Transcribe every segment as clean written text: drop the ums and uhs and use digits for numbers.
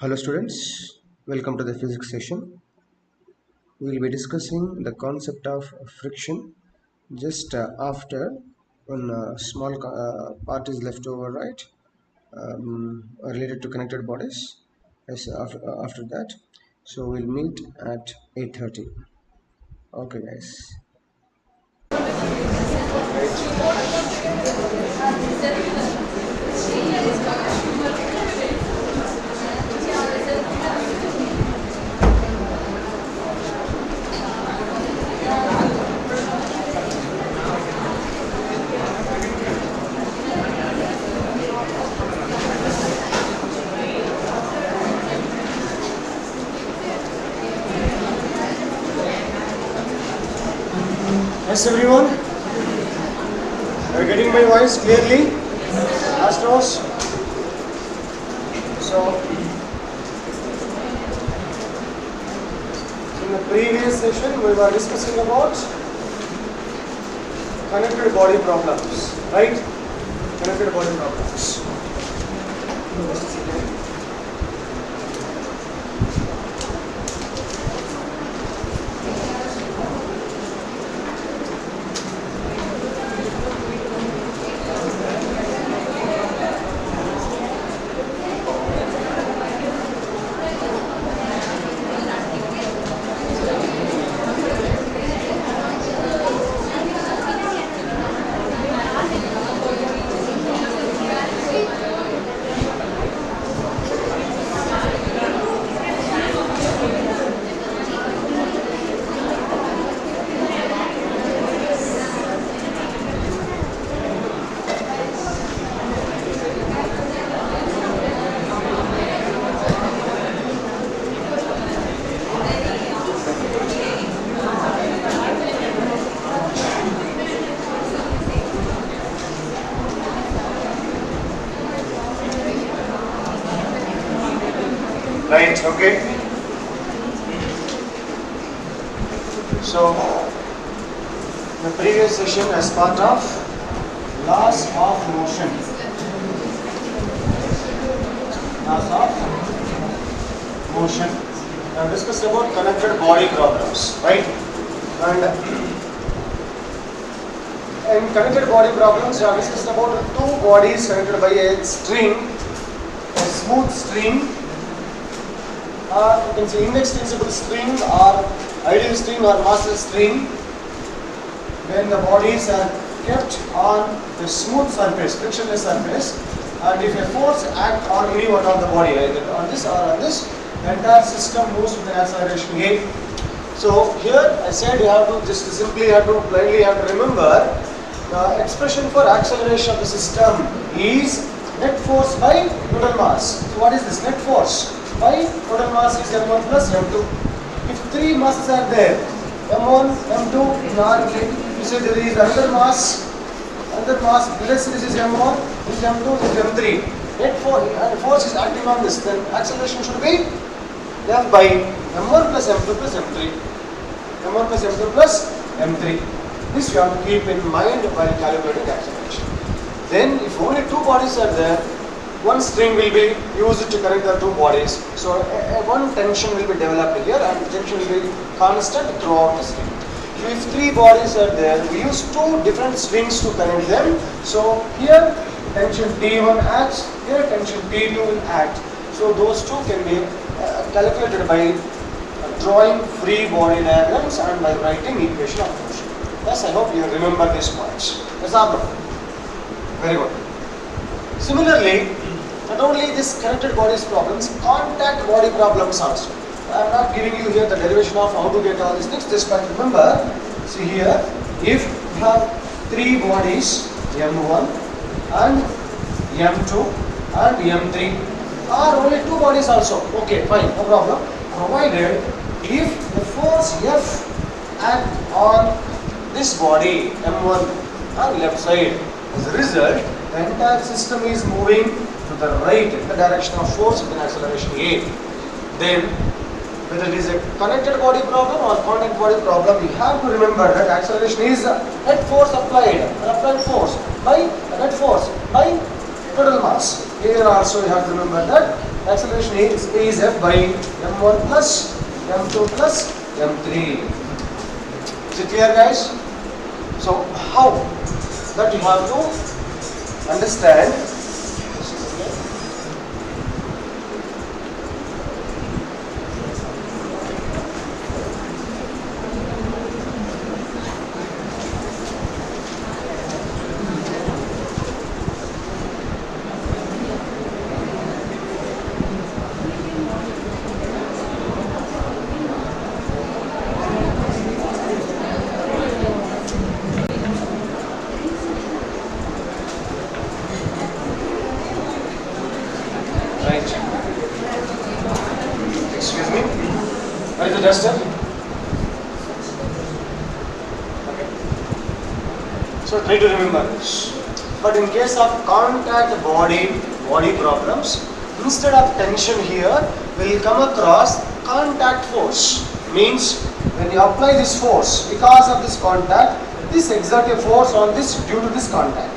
Hello students, welcome to the physics session. We will be discussing the concept of friction just after one small part is left over, right, related to connected bodies. Yes, after that, so we'll meet at 8:30. Okay guys. Yes everyone, are you getting my voice clearly? Astros? So, in the previous session we were discussing about connected body problems, right? Connected body problems. Right, okay. So, the previous session as part of laws of motion. Laws of motion. I discussed about connected body problems, right? And in connected body problems, I discussed about two bodies connected by a string, a smooth string. You can say inextensible string or ideal string or master string. When the bodies are kept on the smooth surface, frictionless surface, and if a force acts on any one of the body, either on this or on this, the entire system moves with an acceleration A. So here I said you have to just simply blindly have to remember the expression for acceleration of the system is net force by total mass. So what is this net force? By total mass is m1 plus m2. If three masses are there, m1, m2, and you say there is another mass less, this is m1, this is m2, this is m3. Net force is acting on this, then acceleration should be m by m1 plus m2 plus m3. m1 plus m2 plus m3. This you have to keep in mind while calculating acceleration. Then if only two bodies are there, one string will be used to connect the two bodies. So one tension will be developed here and the tension will be constant throughout the string. If three bodies are there, we use two different strings to connect them. So here tension T1 acts, here tension T2 will act. So those two can be calculated by drawing free body diagrams and by writing equation of motion. Yes, I hope you remember these points. Yes, Abra. Very good. Similarly, not only this connected bodies problems, contact body problems also. I am not giving you here the derivation of how to get all these things, just but remember, see here, if you have three bodies, M1 and M2 and M3, or only two bodies also, okay, fine, no problem, provided if the force F act on this body, M1 on left side, as a result, the entire system is moving to the right in the direction of force with an acceleration A. Then, whether it is a connected body problem or contact body problem, you have to remember that acceleration is net force applied force by net force by total mass. Here also you have to remember that acceleration is F by m1 plus m2 plus m3. Is it clear, guys? So how that you have to understand. Excuse me. Where is the duster? Okay. So try to remember this. But in case of contact body problems, instead of tension here, we will come across contact force. Means when you apply this force because of this contact, this exert a force on this due to this contact.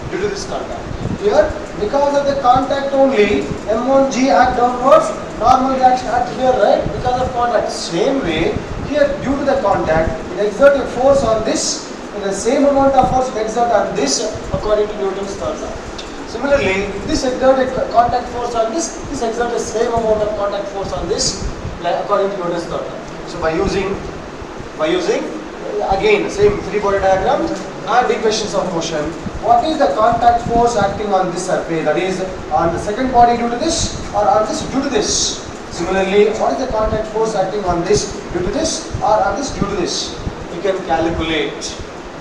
Due to this contact. Here, because of the contact only, M1G act downwards, normal reaction act here, right? Because of contact. Same way, here due to the contact, it exert a force on this, and the same amount of force it exert on this according to Newton's third law. Similarly, this exert a contact force on this exert the same amount of contact force on this according to Newton's third law. So by using again same free body diagram and equations of motion, what is the contact force acting on this surface, that is on the second body due to this or on this due to this. Similarly, what is the contact force acting on this due to this or on this due to this? You can calculate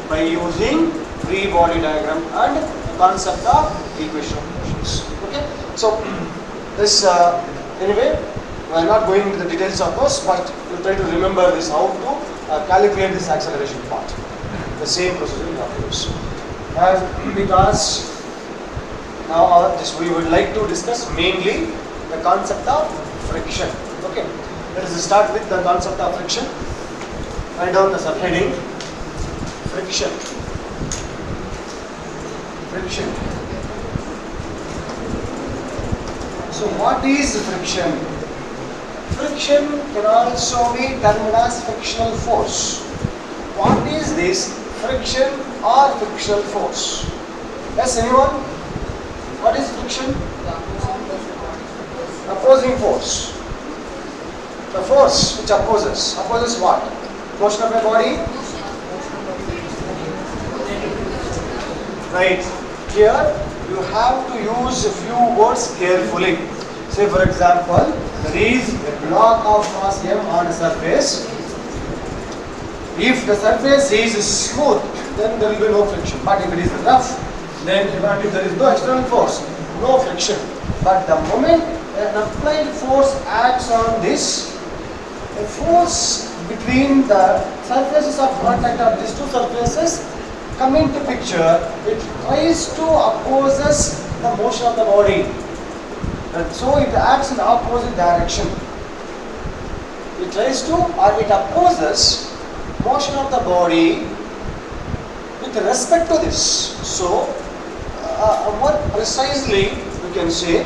by using free body diagram and concept of equation of motions. Okay, so this anyway we are not going into the details of course, but you try to remember this, how to calculate this acceleration part. The same procedure you have to use. Because now we would like to discuss mainly the concept of friction. Okay, let us start with the concept of friction. Write down the subheading: friction. Friction. So what is friction? Friction can also be termed as frictional force. What is this friction or frictional force? Yes, anyone? What is friction? Opposing force. The force which opposes. Opposes what? Motion of a body? Right. Here you have to use a few words carefully. Say for example, there is a block of mass m on a surface. If the surface is smooth, then there will be no friction. But if it is rough, then if there is no external force, no friction. But the moment an applied force acts on this, a force between the surfaces of contact of these two surfaces come into picture, it tries to opposes the motion of the body. And so it acts in opposite direction. It tries to or it opposes motion of the body with respect to this. So, more precisely we can say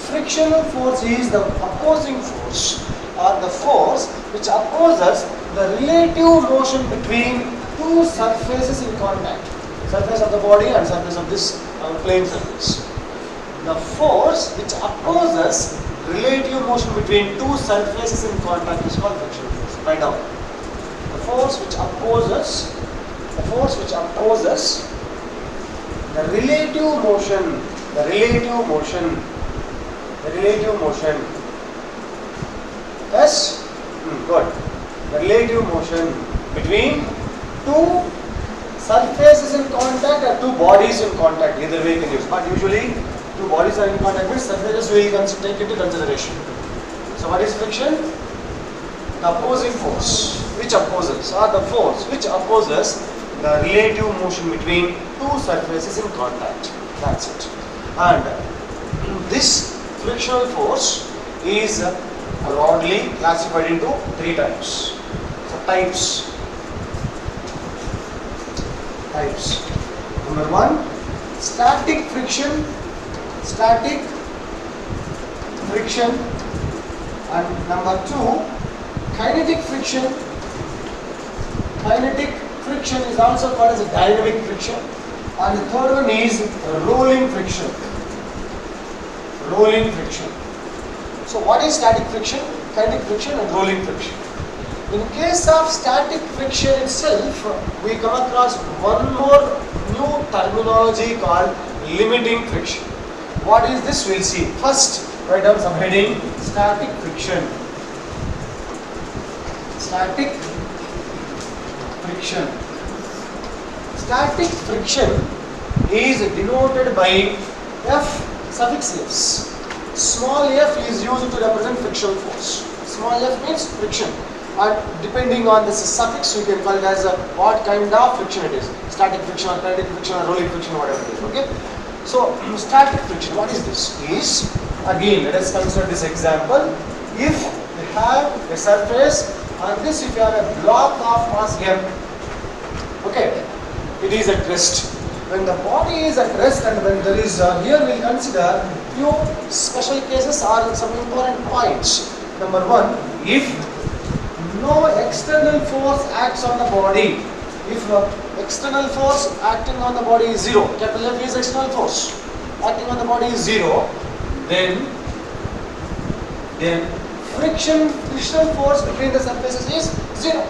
frictional force is the opposing force or the force which opposes the relative motion between two surfaces in contact. Surface of the body and surface of this plane surface. The force which opposes relative motion between two surfaces in contact is called frictional force. Write down. The force which opposes the relative motion. Yes? Good. The relative motion between two surfaces in contact or two bodies in contact. Either way you can use. But usually two bodies are in contact means surfaces will take into consideration. So what is friction? The opposing force which opposes, or the force which opposes the relative motion between two surfaces in contact. That's it. And this frictional force is broadly classified into three types. So types. Number one, static friction. Static friction, and number 2, kinetic friction. Kinetic friction is also called as a dynamic friction, and the third one is rolling friction. Rolling friction. So what is static friction, kinetic friction and rolling friction? In case of static friction itself, we come across one more new terminology called limiting friction. What is this? We'll see. First, write down some heading: static friction. Static friction. Static friction is denoted by F suffix S. Small f is used to represent frictional force. Small f means friction, and depending on the suffix you can call it as what kind of friction it is: static friction or kinetic friction or rolling friction, whatever it is. Okay. So static friction, what is this? Is, again, let us consider this example. If you have a surface, on this if you have a block of mass m, okay, it is at rest. When the body is at rest, and when there is here we will consider few special cases or some important points. Number 1, if no external force acts on the body, if external force acting on the body is 0, capital F is external force acting on the body is 0, then frictional force between the surfaces is 0.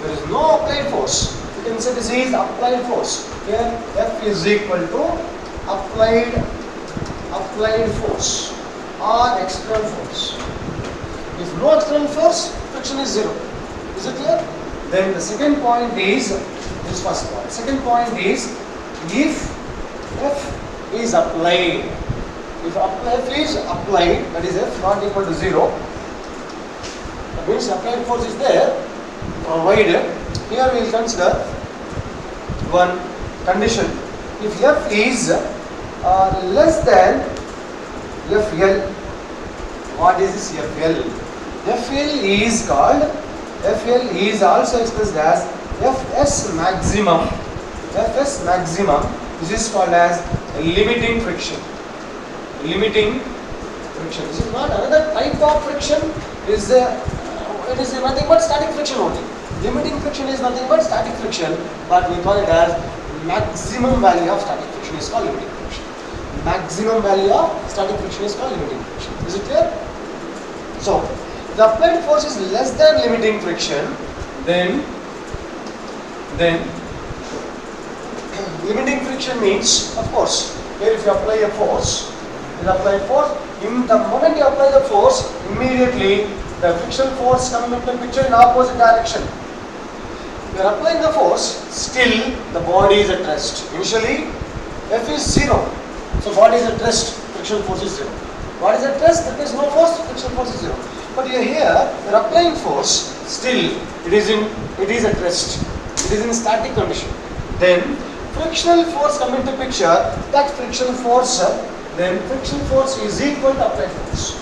There is no applied force. You can say this is applied force. Here F is equal to applied force or external force. If no external force, friction is 0. Is it clear? Then the second point is this first point. Second point is if F is applied. If F is applied, that is F not equal to 0, that means applied force is there, provided. Here we will consider one condition. If F is less than FL, what is this FL? FL is called, FL is also expressed as Fs maximum. Fs maximum, this is called as limiting friction. Limiting friction. This is not another type of friction. It is nothing but static friction only. Limiting friction is nothing but static friction, but we call it as maximum value of static friction is called limiting friction. Maximum value of static friction is called limiting friction. Is it clear? So, if the applied force is less than limiting friction, then limiting friction means, of course, here if you apply a force, in the moment you apply the force, immediately the frictional force comes into the picture in opposite direction. You are applying the force, still the body is at rest. Initially, F is 0, so body is at rest, frictional force is 0. Body is at rest, there is no force, frictional force is 0. But you are here, you are applying force, still it is at rest. It is in static condition. Then frictional force come into picture. That frictional force, then frictional force is equal to applied force.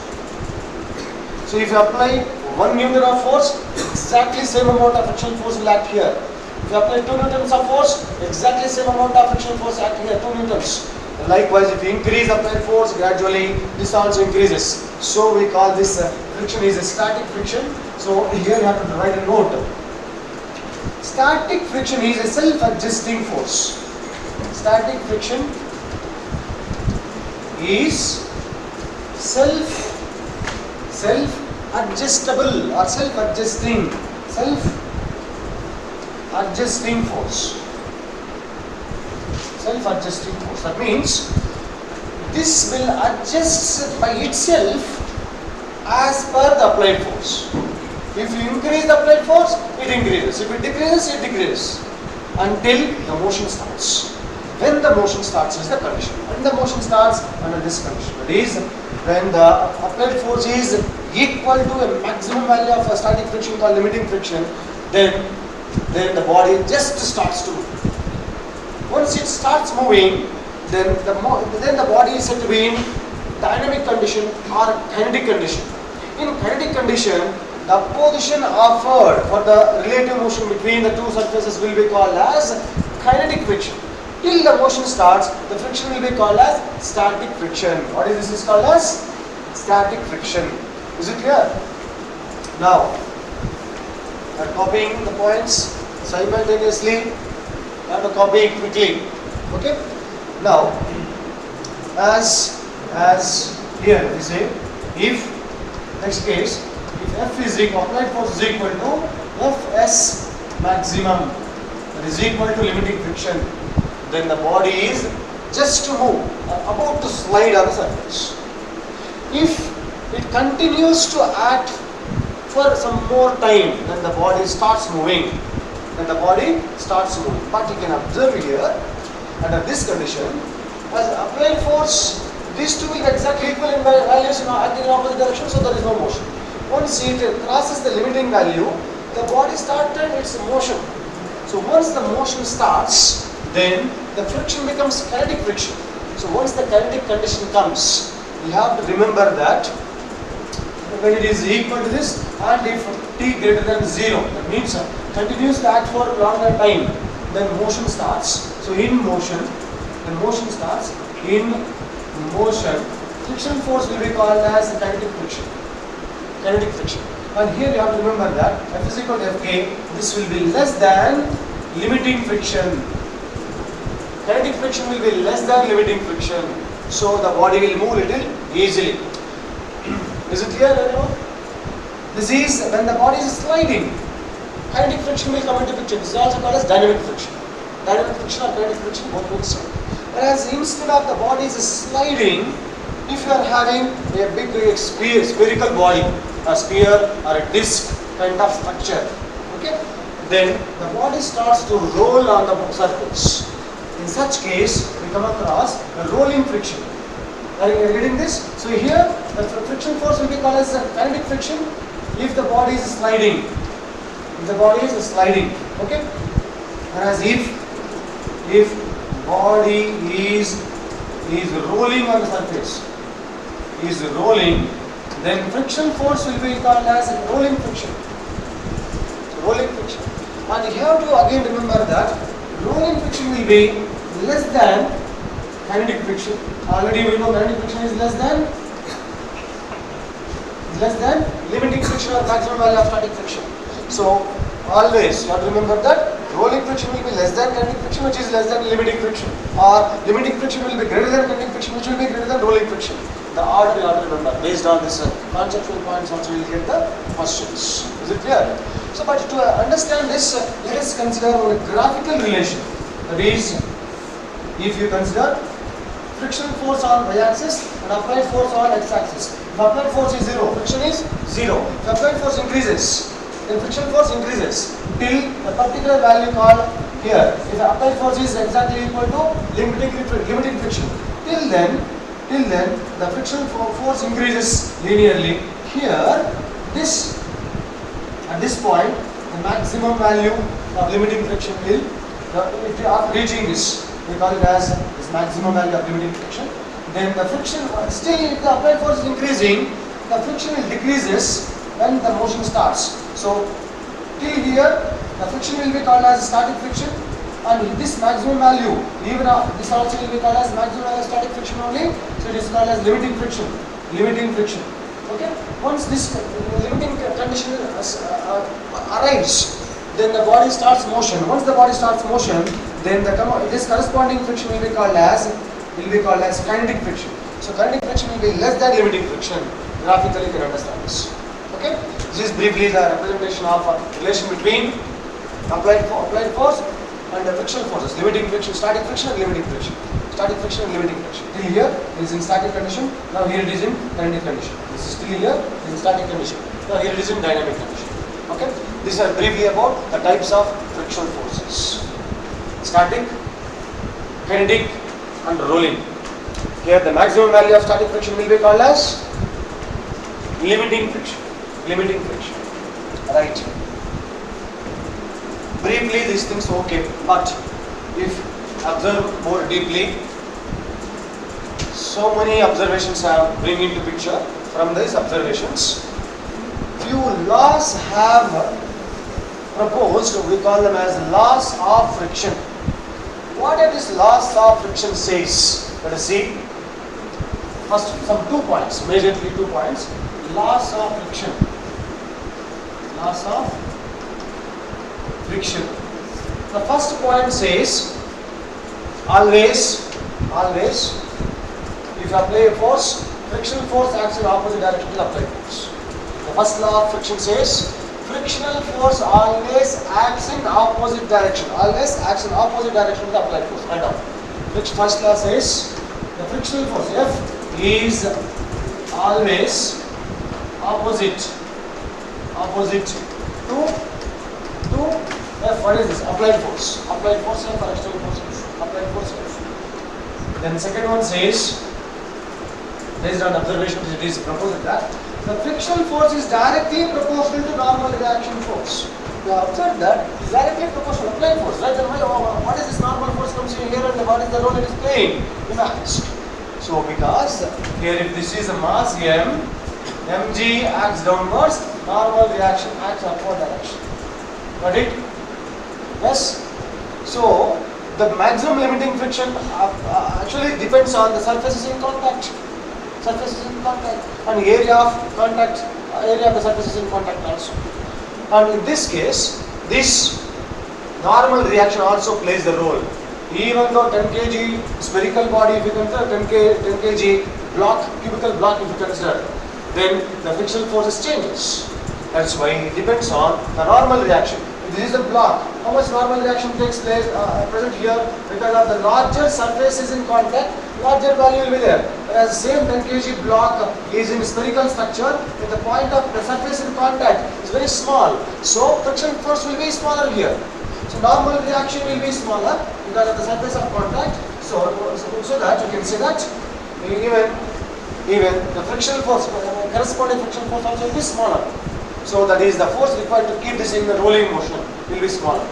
So if you apply 1 Newton of force, exactly same amount of frictional force will act here. If you apply 2 Newtons of force, exactly same amount of frictional force act here, 2 Newtons. Likewise, if you increase applied force, gradually this also increases. So we call this friction is a static friction. So here you have to write a note. Static friction is a self-adjusting force. Static friction is self-adjustable or self-adjusting force. Self-adjusting force. That means this will adjust by itself as per the applied force. If you increase the applied force, it increases. If it decreases, it decreases until the motion starts. When the motion starts is the condition. When the motion starts under this condition, that is when the applied force is equal to a maximum value of a static friction called limiting friction, then the body just starts to move. Once it starts moving, then the body is said to be in dynamic condition or kinetic condition. In kinetic condition, the position offered for the relative motion between the two surfaces will be called as kinetic friction. Till the motion starts, the friction will be called as static friction. What is this is called as? static friction. Is it clear? Now, we are copying the points simultaneously and copy it quickly. Okay? Now, as here we say, if next case, if F is equal, applied force is equal to Fs maximum, that is equal to limiting friction, then the body is just to move, about to slide on the surface. If it continues to act for some more time, then the body starts moving. But you can observe here, under this condition, as applied force, these two will exactly equal in values acting in opposite direction, so there is no motion. Once it crosses the limiting value, the body started its motion. So once the motion starts, then the friction becomes kinetic friction. So once the kinetic condition comes, you have to remember that when it is equal to this, and if t greater than 0, that means continues to act for a longer time, then motion starts. So in motion, when motion starts, in motion, friction force will be called as kinetic friction. And here you have to remember that F is equal to Fk, this will be less than limiting friction. Kinetic friction will be less than limiting friction. So the body will move little easily. Is it clear, everyone? This is when the body is sliding. Kinetic friction will come into picture. This is also called as dynamic friction. Dynamic friction or kinetic friction both mean same. Whereas instead of the body is sliding, if you are having a big spherical body, a sphere or a disc kind of structure, okay, then the body starts to roll on the surface. In such case, we come across a rolling friction. Are you getting this? So here, the friction force will be called as kinetic friction if the body is sliding. Okay. Whereas if body is rolling on the surface, then friction force will be called as rolling friction. And you have to again remember that rolling friction will be less than kinetic friction. Already we know kinetic friction is less than limiting friction or maximum value of static friction. So always you have to remember that rolling friction will be less than kinetic friction, which is less than limiting friction, or limiting friction will be greater than kinetic friction, which will be greater than rolling friction. The order you have to remember. Based on this conceptual points also you will get the questions. Is it clear? So but to understand this, let us consider a graphical relation. That is, if you consider friction force on y-axis and applied force on x-axis. If applied force is 0, friction is 0. If applied force increases, then friction force increases till a particular value called here. If applied force is exactly equal to limiting friction, till then the friction force increases linearly. Here, at this point, the maximum value of limiting friction will, if you are reaching this, we call it as this maximum value of limiting friction. Then the friction, still if the applied force is increasing, the friction will decreases when the motion starts. So till here, the friction will be called as static friction, and this maximum value, even this also will be called as maximum value of static friction only. So it is called as limiting friction. Okay. Once this limiting condition arrives, then the body starts motion. Once the body starts motion, then this corresponding friction will be called as kinetic friction. So kinetic friction will be less than limiting friction. Graphically, you can understand this. Okay. This is briefly the representation of relation between applied force and the friction forces. Limiting friction, static friction, and limiting friction. Static friction and limiting friction. Till here it is in static condition. Now here it is in kinetic condition. This is still here in static condition. Now here it is in dynamic condition. Okay. These are briefly about the types of friction forces: static, kinetic, and rolling. Here the maximum value of static friction will be called as limiting friction. Right. Briefly these things okay, but if observe more deeply, so many observations are bring into picture. From these observations, few laws have proposed. We call them as laws of friction. What are these laws of friction says? Let us see. First, some 2 points, majorly 2 points. Laws of friction. Laws of friction. The first point says, always, if you apply a force, frictional force acts in opposite direction to the applied force. The first law of friction says, frictional force always acts in opposite direction. Always acts in opposite direction to the applied force. Right now. Which first law says, the frictional force F is always opposite to F. What is this? Applied force. Applied force F or external force F. Applied force F. Then second one says, based on observation, it is proposed that the frictional force is directly proportional to normal reaction force. You observe that it is directly proportional to applied force. Right? Then what is this normal force comes in here and what is the role it is playing? You may ask. So because here if this is a mass m, mg acts downwards, normal reaction acts upward direction. Got it? Yes? So the maximum limiting friction actually depends on the surfaces in contact. Surfaces in contact and area of contact, area of the surfaces in contact also. And in this case, this normal reaction also plays the role. Even though 10 kg spherical body, if you consider 10 kg block, cubical block if you consider, then the frictional forces changes. That's why it depends on the normal reaction. If this is the block, how much normal reaction takes place present here? Because of the larger surface is in contact, larger value will be there. Whereas the same 10 kg block is in spherical structure, at the point of the surface in contact is very small. So friction force will be smaller here. So normal reaction will be smaller because of the surface of contact. So that you can say that even the frictional force, corresponding frictional force also will be smaller. So that is the force required to keep this in the rolling motion will be smaller.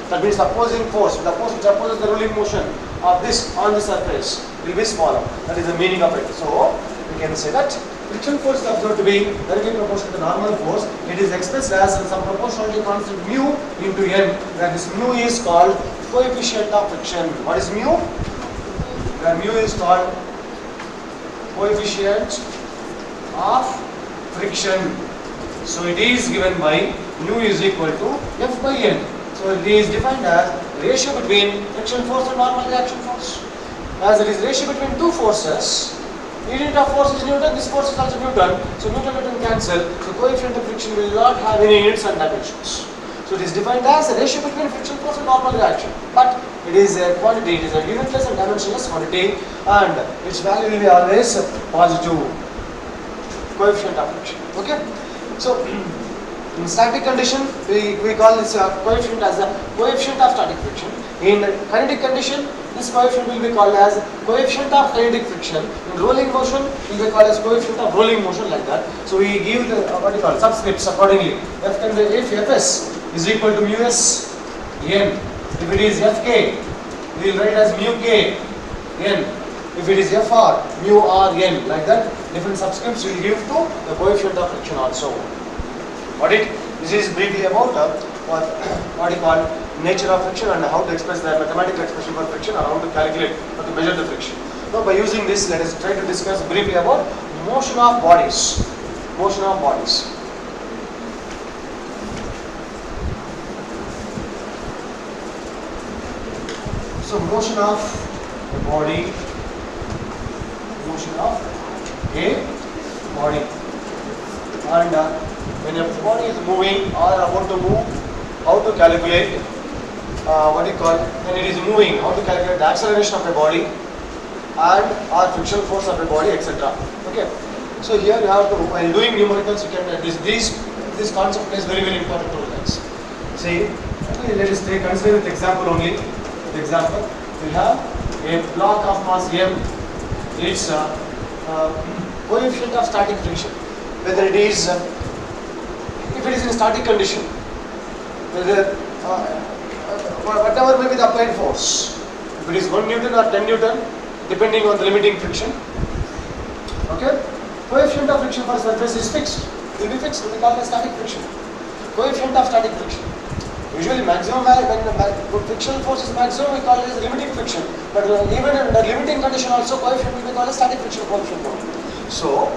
That means the opposing force, the force which opposes the rolling motion of this on the surface will be smaller. That is the meaning of it. So we can say that friction force is observed to be directly proportional to normal force. It is expressed as some proportionality constant mu into n, where this mu is called coefficient of friction. What is mu? Where mu is called coefficient of friction. So it is given by mu is equal to F by n. So it is defined as ratio between friction force and normal reaction force. As it is ratio between two forces, unit of force is Newton, this force is also Newton. So Newton cancel. So coefficient of friction will not have any units and dimensions. So it is defined as a ratio between friction force and normal reaction. But it is a quantity, it is a unitless and dimensionless quantity, and its value will be always positive. Coefficient of friction. Okay? So in static condition, we call this coefficient as the coefficient of static friction. In kinetic condition, this coefficient will be called as coefficient of kinetic friction. In rolling motion, it will be called as coefficient of rolling motion, like that. So we give the what you call subscripts accordingly. If Fs is equal to mu s n, if it is Fk, we will write as mu k n. If it is Fr, mu r n, like that. Different subscripts will give to the coefficient of friction also. Got it? This is briefly about what you call nature of friction and how to express the mathematical expression for friction, or how to calculate or to measure the friction. Now by using this, let us try to discuss briefly about motion of bodies. Motion of bodies. So motion of the body, motion of a body, and when a body is moving or about to move, how to calculate what you call, when it is moving, how to calculate the acceleration of a body and or frictional force of a body, etc. Okay. So here you have to, while doing numericals, you can this concept plays very important role, guys. See, let us consider with example only. With example, we have a block of mass m. Its coefficient of static friction, whether it is if it is in static condition, whether whatever may be the applied force, if it is 1 Newton or 10 Newton, depending on the limiting friction. Okay, coefficient of friction for surface is fixed. It will be fixed. We call it static friction. Coefficient of static friction. Usually maximum when the frictional force is maximum, we call it as limiting friction. But even in the limiting condition also, coefficient will be called as static friction coefficient. So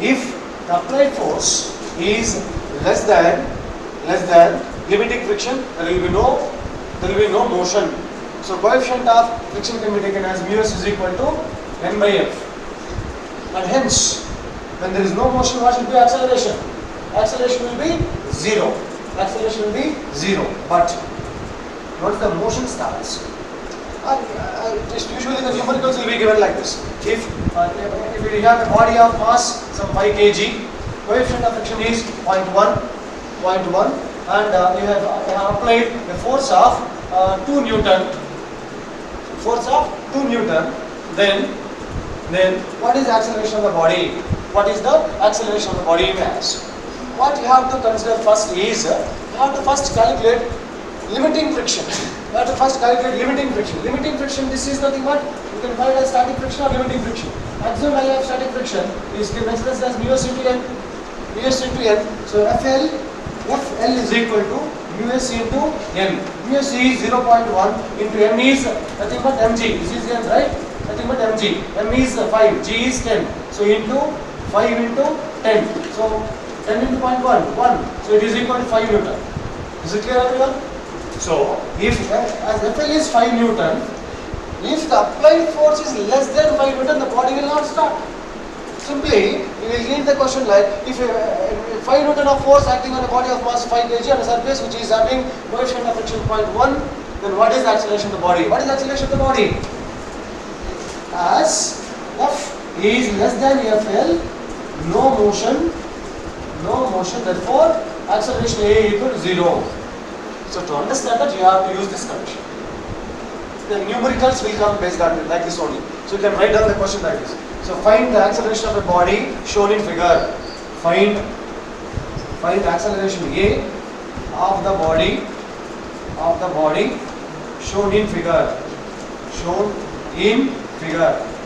if the applied force is less than limiting friction, there will be no motion. So coefficient of friction can be taken as mu s is equal to n by f. And hence, when there is no motion, what will be acceleration? Acceleration will be zero. Acceleration will be zero. But once the motion starts, just usually the numericals will be given like this. If we have a body of mass some 5 kg, coefficient of friction is 0.1, and you have applied the force of 2 Newton. Then what is the acceleration of the body? What is the acceleration of the body mass? What you have to consider first is, you have to first calculate limiting friction. Limiting friction, this is nothing but, you can find as static friction or limiting friction. Maximum value of static friction is expressed as mu s into n. So FL is equal to mu s into n. Mu s is 0.1 into n is nothing but mg. This is n, right? Nothing but mg. M is 5, g is 10. So into 5 into 10. So 10 into 0.1, 1. So it is equal to 5 Newton. Is it clear, everyone? So if as FL is 5 Newton, if the applied force is less than 5 Newton, the body will not start. Simply, you will read the question like, if 5 Newton of force acting on a body of mass 5 kg on a surface which is having coefficient of friction 0.1, then what is the acceleration of the body? What is the acceleration of the body? As F is less than FL, no motion, therefore acceleration A equal to 0. So to understand that, you have to use this condition. The numericals will come based on like this only. So you can write down the question like this. So find the acceleration of a body shown in figure. Find the acceleration A of the body shown in figure.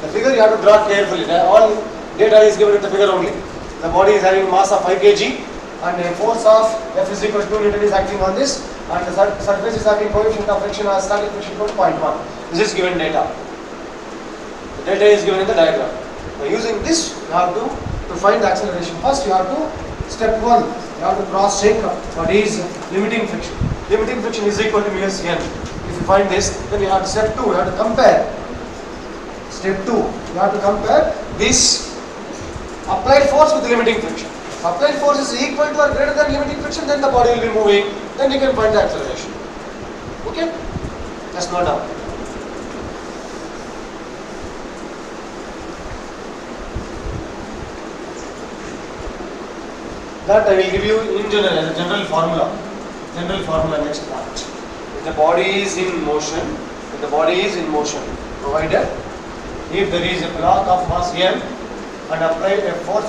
The figure you have to draw carefully. All data is given in the figure only. The body is having mass of 5 kg and a force of F is equal to 2 Newton is acting on this, and the surface is having coefficient of friction or static friction equal to 0.1. This is given data. The data is given in the diagram. By using this, you have to find the acceleration. First, you have to, step 1, you have to cross check what is limiting friction. Limiting friction is equal to mu s n. If you find this, then you have to step 2, you have to compare. Step 2, you have to compare this applied force with limiting friction. Applied force is equal to or greater than limiting friction, then the body will be moving, then you can find the acceleration. Okay? Just note down. That I will give you in general as a general formula next part. If the body is in motion, provided if there is a block of mass m and applied force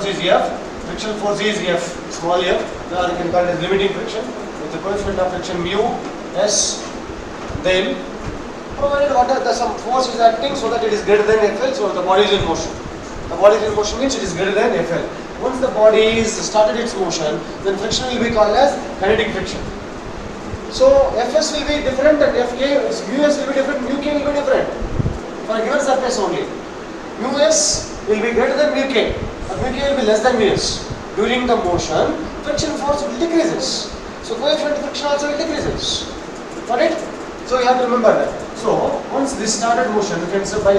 is F, frictional force is F, small f, or you can call it as limiting friction with the coefficient of friction mu s, then provided some force is acting so that it is greater than FL, so the body is in motion. The body is in motion means it is greater than FL. Once the body is started its motion, then friction will be called as kinetic friction. So Fs will be different and mu s will be different, mu k will be different for a given surface only. Mu s will be greater than mu k, or mu k will be less than mu s. During the motion, friction force will decreases. So coefficient of friction also will decreases. Got it? So you have to remember that. So once this started motion, you can say by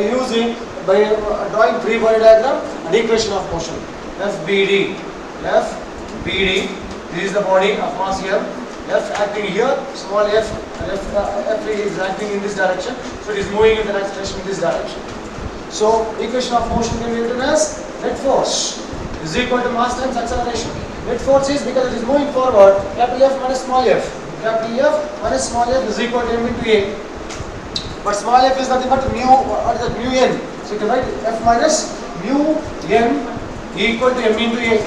drawing free body diagram, an equation of motion. FBD, this is the body of mass here. F acting here, small f, and F is acting in this direction, so it is moving with an acceleration in this direction. So equation of motion can be written as net force is equal to mass times acceleration. Net force is because it is moving forward, capital F minus small f. Capital F minus small f is equal to m into a. But small f is nothing but mu, what is that, mu n. So you can write f minus mu n equal to m into a.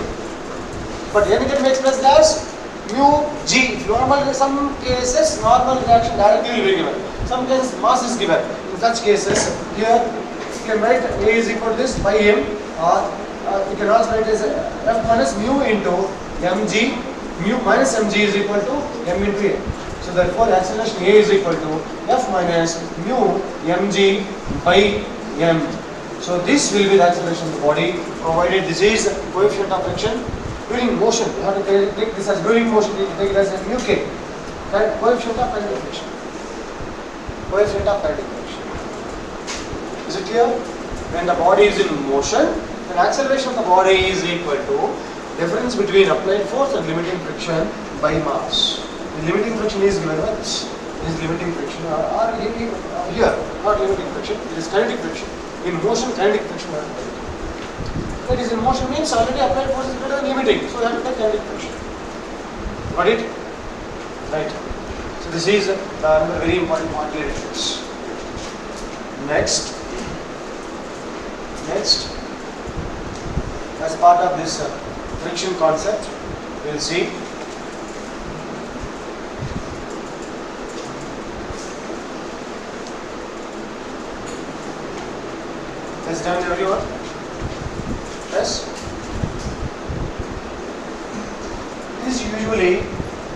But n can be expressed as mu g. In some cases, normal reaction directly will be given. Some cases, mass is given. In such cases, here you can write a is equal to this by m, or you can also write as f minus mu into mg mu minus mg is equal to m into a. So therefore acceleration a is equal to f minus mu mg by m. So this will be the acceleration of the body, provided this is coefficient of friction during motion. You have to take this as during motion, you take it as a mu k, coefficient of kinetic friction. Coefficient of kinetic friction. Is it clear? When the body is in motion, then acceleration of the body is equal to difference between applied force and limiting friction by mass. The limiting friction is given by this. This is limiting friction or here, not limiting friction, it is kinetic friction. In motion, kinetic friction. That is in motion means already applied force is greater than limiting. So you have to take kinetic friction. Got it? Right. So this is another very important point related to this. Next, as part of this friction concept, we will see has done everyone? Yes?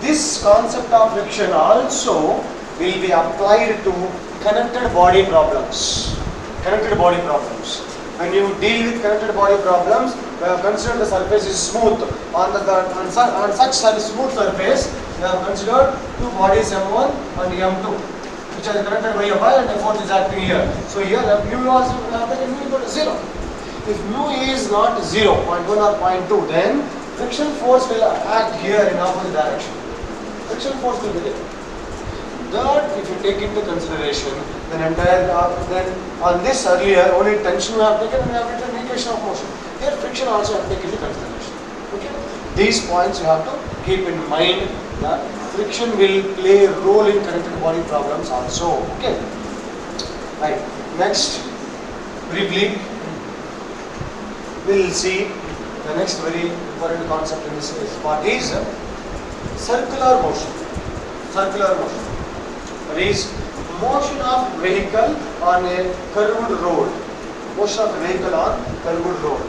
This concept of friction also will be applied to connected body problems. Connected body problems. When you deal with connected body problems, consider the surface is smooth. On such smooth surface, we have considered two bodies M1 and M2, which are connected by a wire and a force is acting here. So here mu was mu equal to 0. If mu is not 0, 0.1 or 0.2, then friction force will act here in opposite direction. Friction force will be there. That if you take into consideration, then on this earlier only tension we have taken and we have written equation of motion. Here friction also have taken into consideration. Okay? These points you have to keep in mind that friction will play a role in connected body problems also. Okay. Right. Next, briefly, we will see the next very important concept in this part is circular motion. Circular motion. That is motion of vehicle on a curved road. Motion of vehicle on curved road.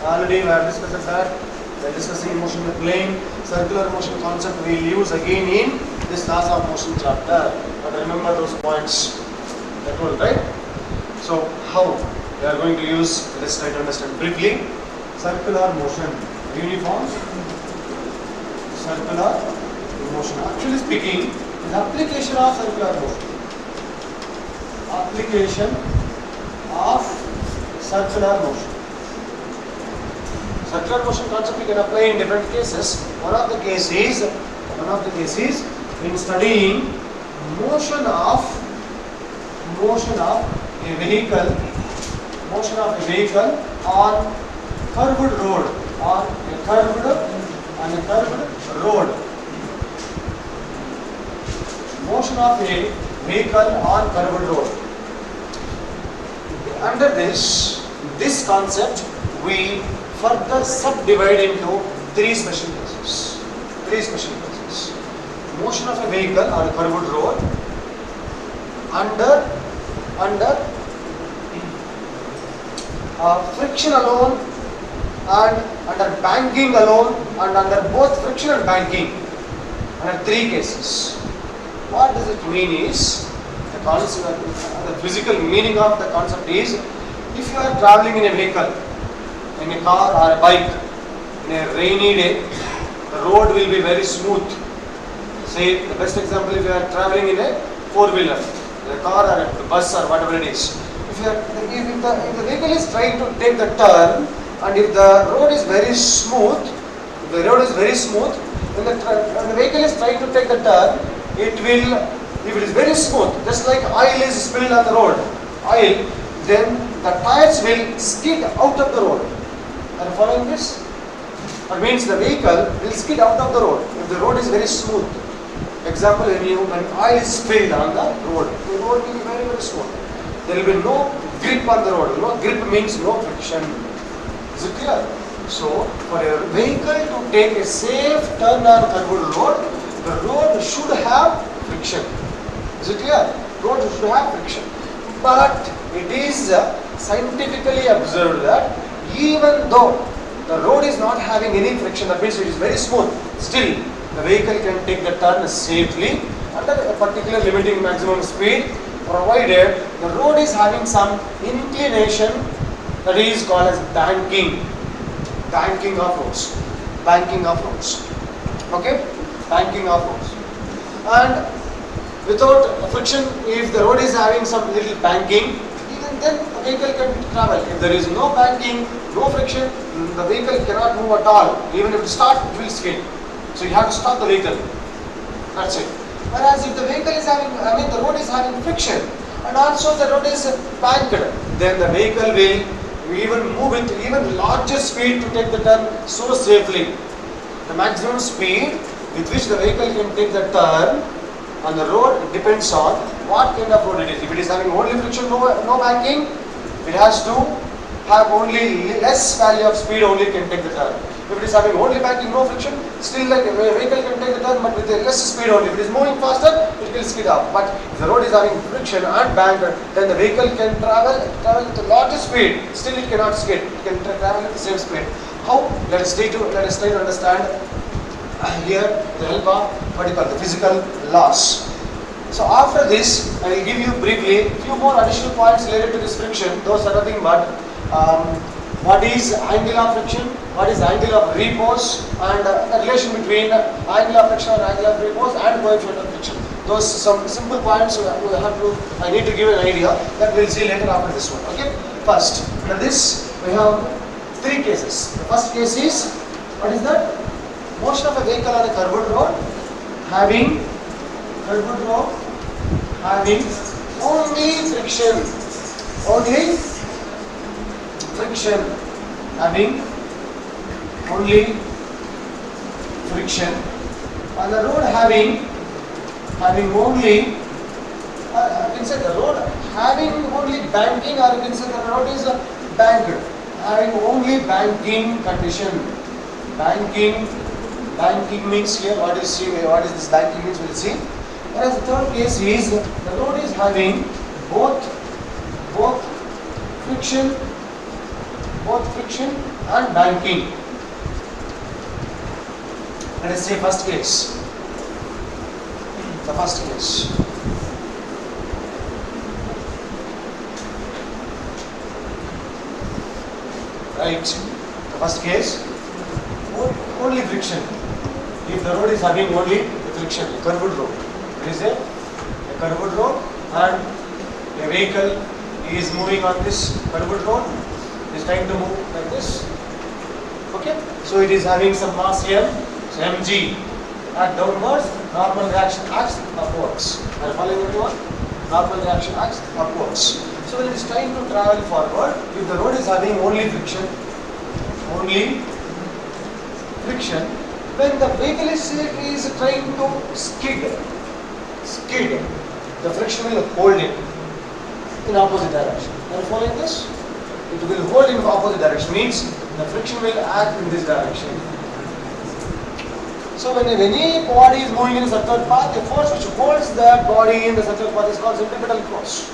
Already we have discussed that. We are discussing motion in the plane. Circular motion concept we will use again in this laws of motion chapter. But remember those points. That one, right? So how we are going to use, let's try to understand briefly. Circular motion. Uniform circular motion. Actually speaking, the application of circular motion. Application of circular motion. Circular motion concept you can apply in different cases. One of the cases in studying motion of a vehicle on curved road, on a curved road. Motion of a vehicle on curved road. Under this concept, we further subdivide into three special cases. Motion of a vehicle on a curved road under friction alone and under banking alone and under both friction and banking. Under three cases. What does it mean is, the physical meaning of the concept is, if you are traveling in a vehicle, in a car or a bike, in a rainy day, the road will be very smooth. Say, the best example, if you are traveling in a four-wheeler, a car or a bus or whatever it is. If the vehicle is trying to take the turn, and if the road is very smooth, then the vehicle is trying to take the turn, it will, if it is very smooth, just like oil is spilled on the road, then the tires will skid out of the road. Are you following this? That means the vehicle will skid out of the road if the road is very smooth. Example, when oil is spilled on the road will be very, very smooth. There will be no grip on the road. No grip means no friction. Is it clear? So, for a vehicle to take a safe turn on curved road, the road should have friction. Is it clear? Road should have friction. But it is scientifically observed that even though the road is not having any friction, that means it is very smooth, still the vehicle can take the turn safely under a particular limiting maximum speed, provided the road is having some inclination, that is called as banking of roads. Okay, banking of roads. And without friction, if the road is having some little banking, even then the vehicle can travel. If there is no banking, no friction, the vehicle cannot move at all. Even if it starts, it will skid. So you have to stop the vehicle. That's it. Whereas if the vehicle is having, the road is having friction, and also the road is banked, then the vehicle will even move with even larger speed to take the turn so safely. The maximum speed with which the vehicle can take the turn on the road depends on what kind of road it is. If it is having only friction, no banking, it has to have only less value of speed, only can take the turn. If it is having only banking, no friction, still like a vehicle can take the turn, but with a less speed only. If it is moving faster, it will skid off. But if the road is having friction and banked, then the vehicle can travel with a larger speed, still it cannot skid. It can travel at the same speed. How? Let us try to understand here the help of what you call the physical laws. So after this, I will give you briefly a few more additional points related to this friction. Those are nothing but what is angle of friction, what is angle of repose, and the relation between angle of friction and angle of repose and coefficient of friction. Those some simple points I need to give an idea that we'll see later after this one. Okay. First, for this we have three cases. The first case is, what is that? Motion of a vehicle on a curved road having only friction, having only friction, and the road having only inside the road having only banking, or inside the road is banked, having only banking condition. Banking means here what is this banking means, we'll see. Whereas the third case is the road is having both friction and banking. Let us say first case. The first case. Right. The first case, only friction. If the road is having only friction, a curved road. There is a curved road and a vehicle is moving on this curved road, is trying to move like this. Okay, so it is having some mass here, so mg at downwards, normal reaction acts upwards. Are you following everyone? Normal reaction acts upwards. So when it is trying to travel forward, if the road is having only friction, when the vehicle is trying to skid, the friction will hold it in opposite direction. Are you following this? It will hold in opposite direction, means the friction will act in this direction. So when any body is moving in a circular path, the force which holds that body in the circular path is called centripetal force.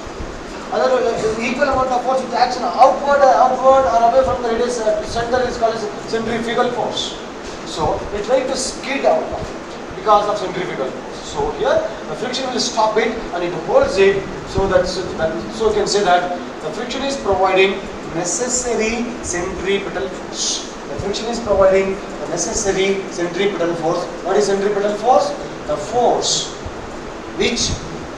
Another equal amount of force which acts outward or away from the radius center is called as centrifugal force. So it tries to skid out of it because of centrifugal force. So here the friction will stop it and it holds it, so you can say that the friction is providing necessary centripetal force. The friction is providing the necessary centripetal force. What is centripetal force? The force which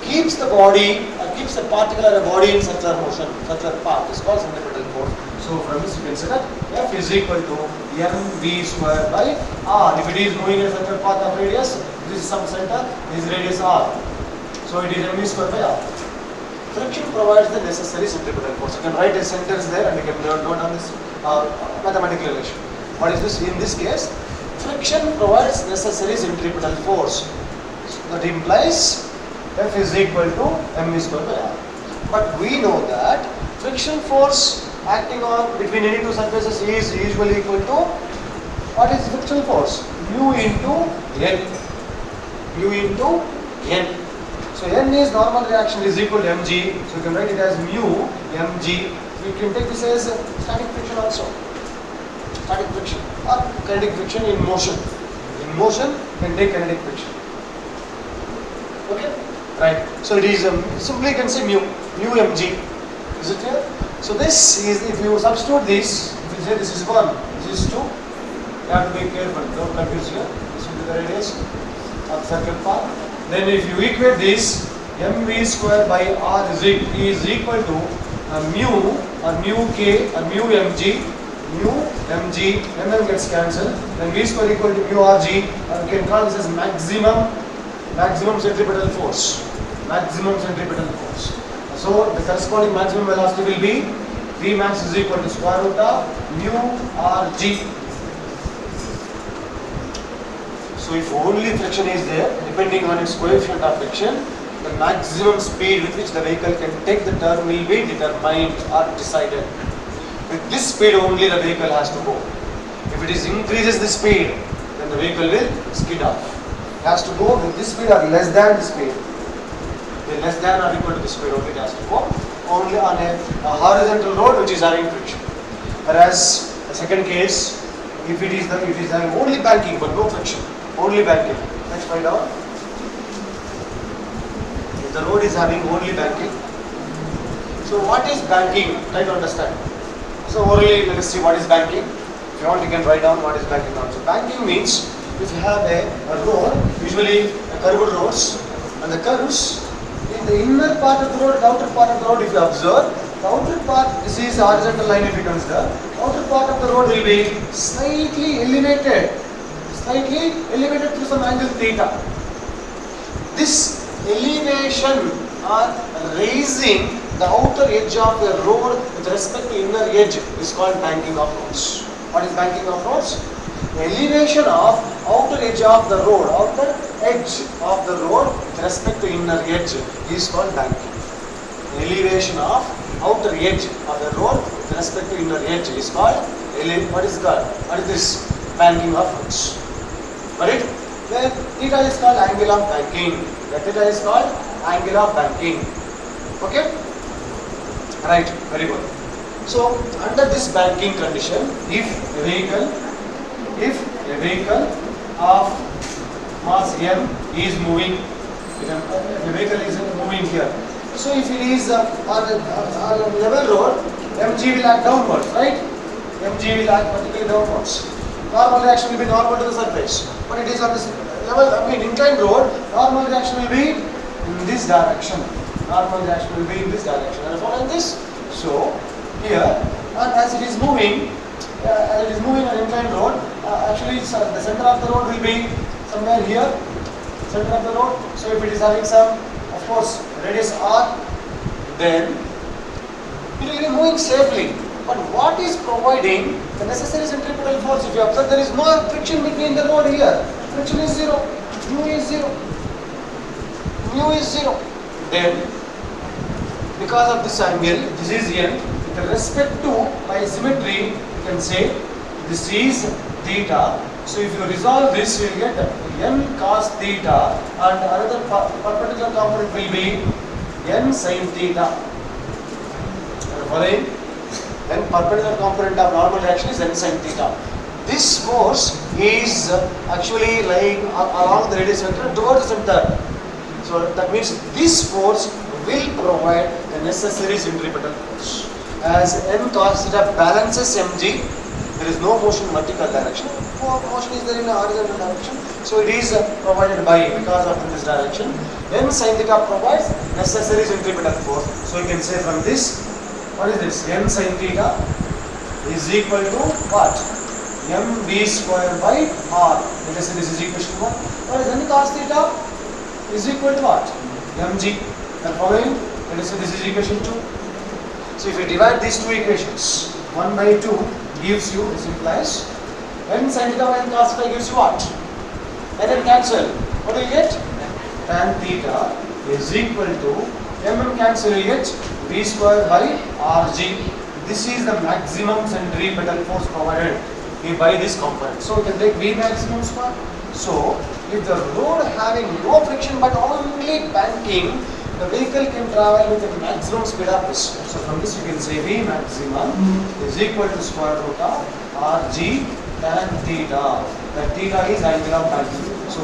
keeps the body, keeps a particle or a body in circular motion, circular path, is called centripetal force. So from this you can say that F is equal to mv square by r. If it is moving in a circular path of radius, this is some center, this is radius r. So it is mv square by r. Friction provides the necessary centripetal force. You can write a sentence there and you can note down this mathematical relation. What is this? In this case, friction provides necessary centripetal force. So that implies F is equal to mv square by r. But we know that friction force acting on between any two surfaces is usually equal to, what is friction force? Mu into N. So N is normal reaction is equal to mg. So you can write it as mu mg. We can take this as static friction also. static friction, or kinetic friction in motion. In motion, you can take kinetic friction. Okay? Right. So it is simply you can say mu mg. Is it clear? So this is, if you substitute this, if you say this is 1, this is 2, you have to be careful, don't confuse here. This will be the radius of circle path. Then if you equate this, mv square by r is equal to mu or mu k or mu mg, mm gets cancelled, then v square equal to mu rg, and you can call this as maximum centripetal force. Maximum centripetal force. So the corresponding maximum velocity will be V max is equal to square root of mu rg. So if only friction is there, depending on its coefficient of friction, the maximum speed with which the vehicle can take the turn will be determined or decided. With this speed only the vehicle has to go. If it increases the speed, then the vehicle will skid off. It has to go with this speed or less than the speed. The less than or equal to the speed only it has to go. Only on a horizontal road which is having friction. Whereas the second case, if it is having only banking but no friction, only banking. Let's find out. If the road is having only banking, so what is banking? Try to understand. So orally let us see what is banking. If you want, you can write down what is banking now. So banking means if you have a road, usually curved roads, and the curves in the inner part of the road, the outer part of the road, if you observe, the outer part, this is the horizontal line if you consider, the outer part of the road will be slightly elevated through some angle theta. This elevation or raising the outer edge of the road with respect to inner edge is called banking of roads. What is banking of roads? The elevation of outer edge of the road, with respect to inner edge is called banking. The elevation of outer edge of the road with respect to inner edge is called, what is this? Banking of roads. Got it? Then theta is called angle of banking. Theta is called angle of banking. Okay? Right, very good. So under this banking condition, if a vehicle of mass m is moving, if the vehicle is moving here, so if it is on a level road, mg will act downwards, right? Mg will act particularly downwards. Normal reaction will be normal to the surface. But it is on this level, inclined road, normal reaction will be in this direction. Normal reaction will be in this direction. Are you following this? So here, and as it is moving on inclined road, actually the center of the road will be somewhere here, center of the road. So if it is having some, of course, radius r, then it will be moving safely. But what is providing the necessary centripetal force? If you observe, there is no friction between the road here. Friction is 0. Mu is 0. Then, because of this angle, this is n. With respect to, by symmetry, you can say this is theta. So if you resolve this, you will get n cos theta, and another perpendicular component will be n sin theta. Following? Then perpendicular component of normal reaction is n sin theta. This force is actually lying along the radius vector towards the center. So that means this force will provide the necessary centripetal force. As n cos theta balances mg, there is no motion in vertical direction. Motion is there in a horizontal direction. So it is provided by, because of this direction. N sin theta provides necessary centripetal force. So you can say from this, what is this? N sin theta is equal to what? mv square by r. Let us say this is equation 1. What is n cos theta is equal to what? mg. The following, let us say this is equation 2. So if you divide these two equations, 1 by 2 gives you, this implies, n sin theta by n cos theta gives you what? And then cancel. What do you get? Tan theta is equal to, m cancel, you get v square by rg. This is the maximum centripetal force provided by this component. So we can take v maximum square. So if the road having no friction but only banking, the vehicle can travel with a maximum speed of this. So from this you can say v maximum is equal to square root of Rg tan theta. The theta is angle of banking. So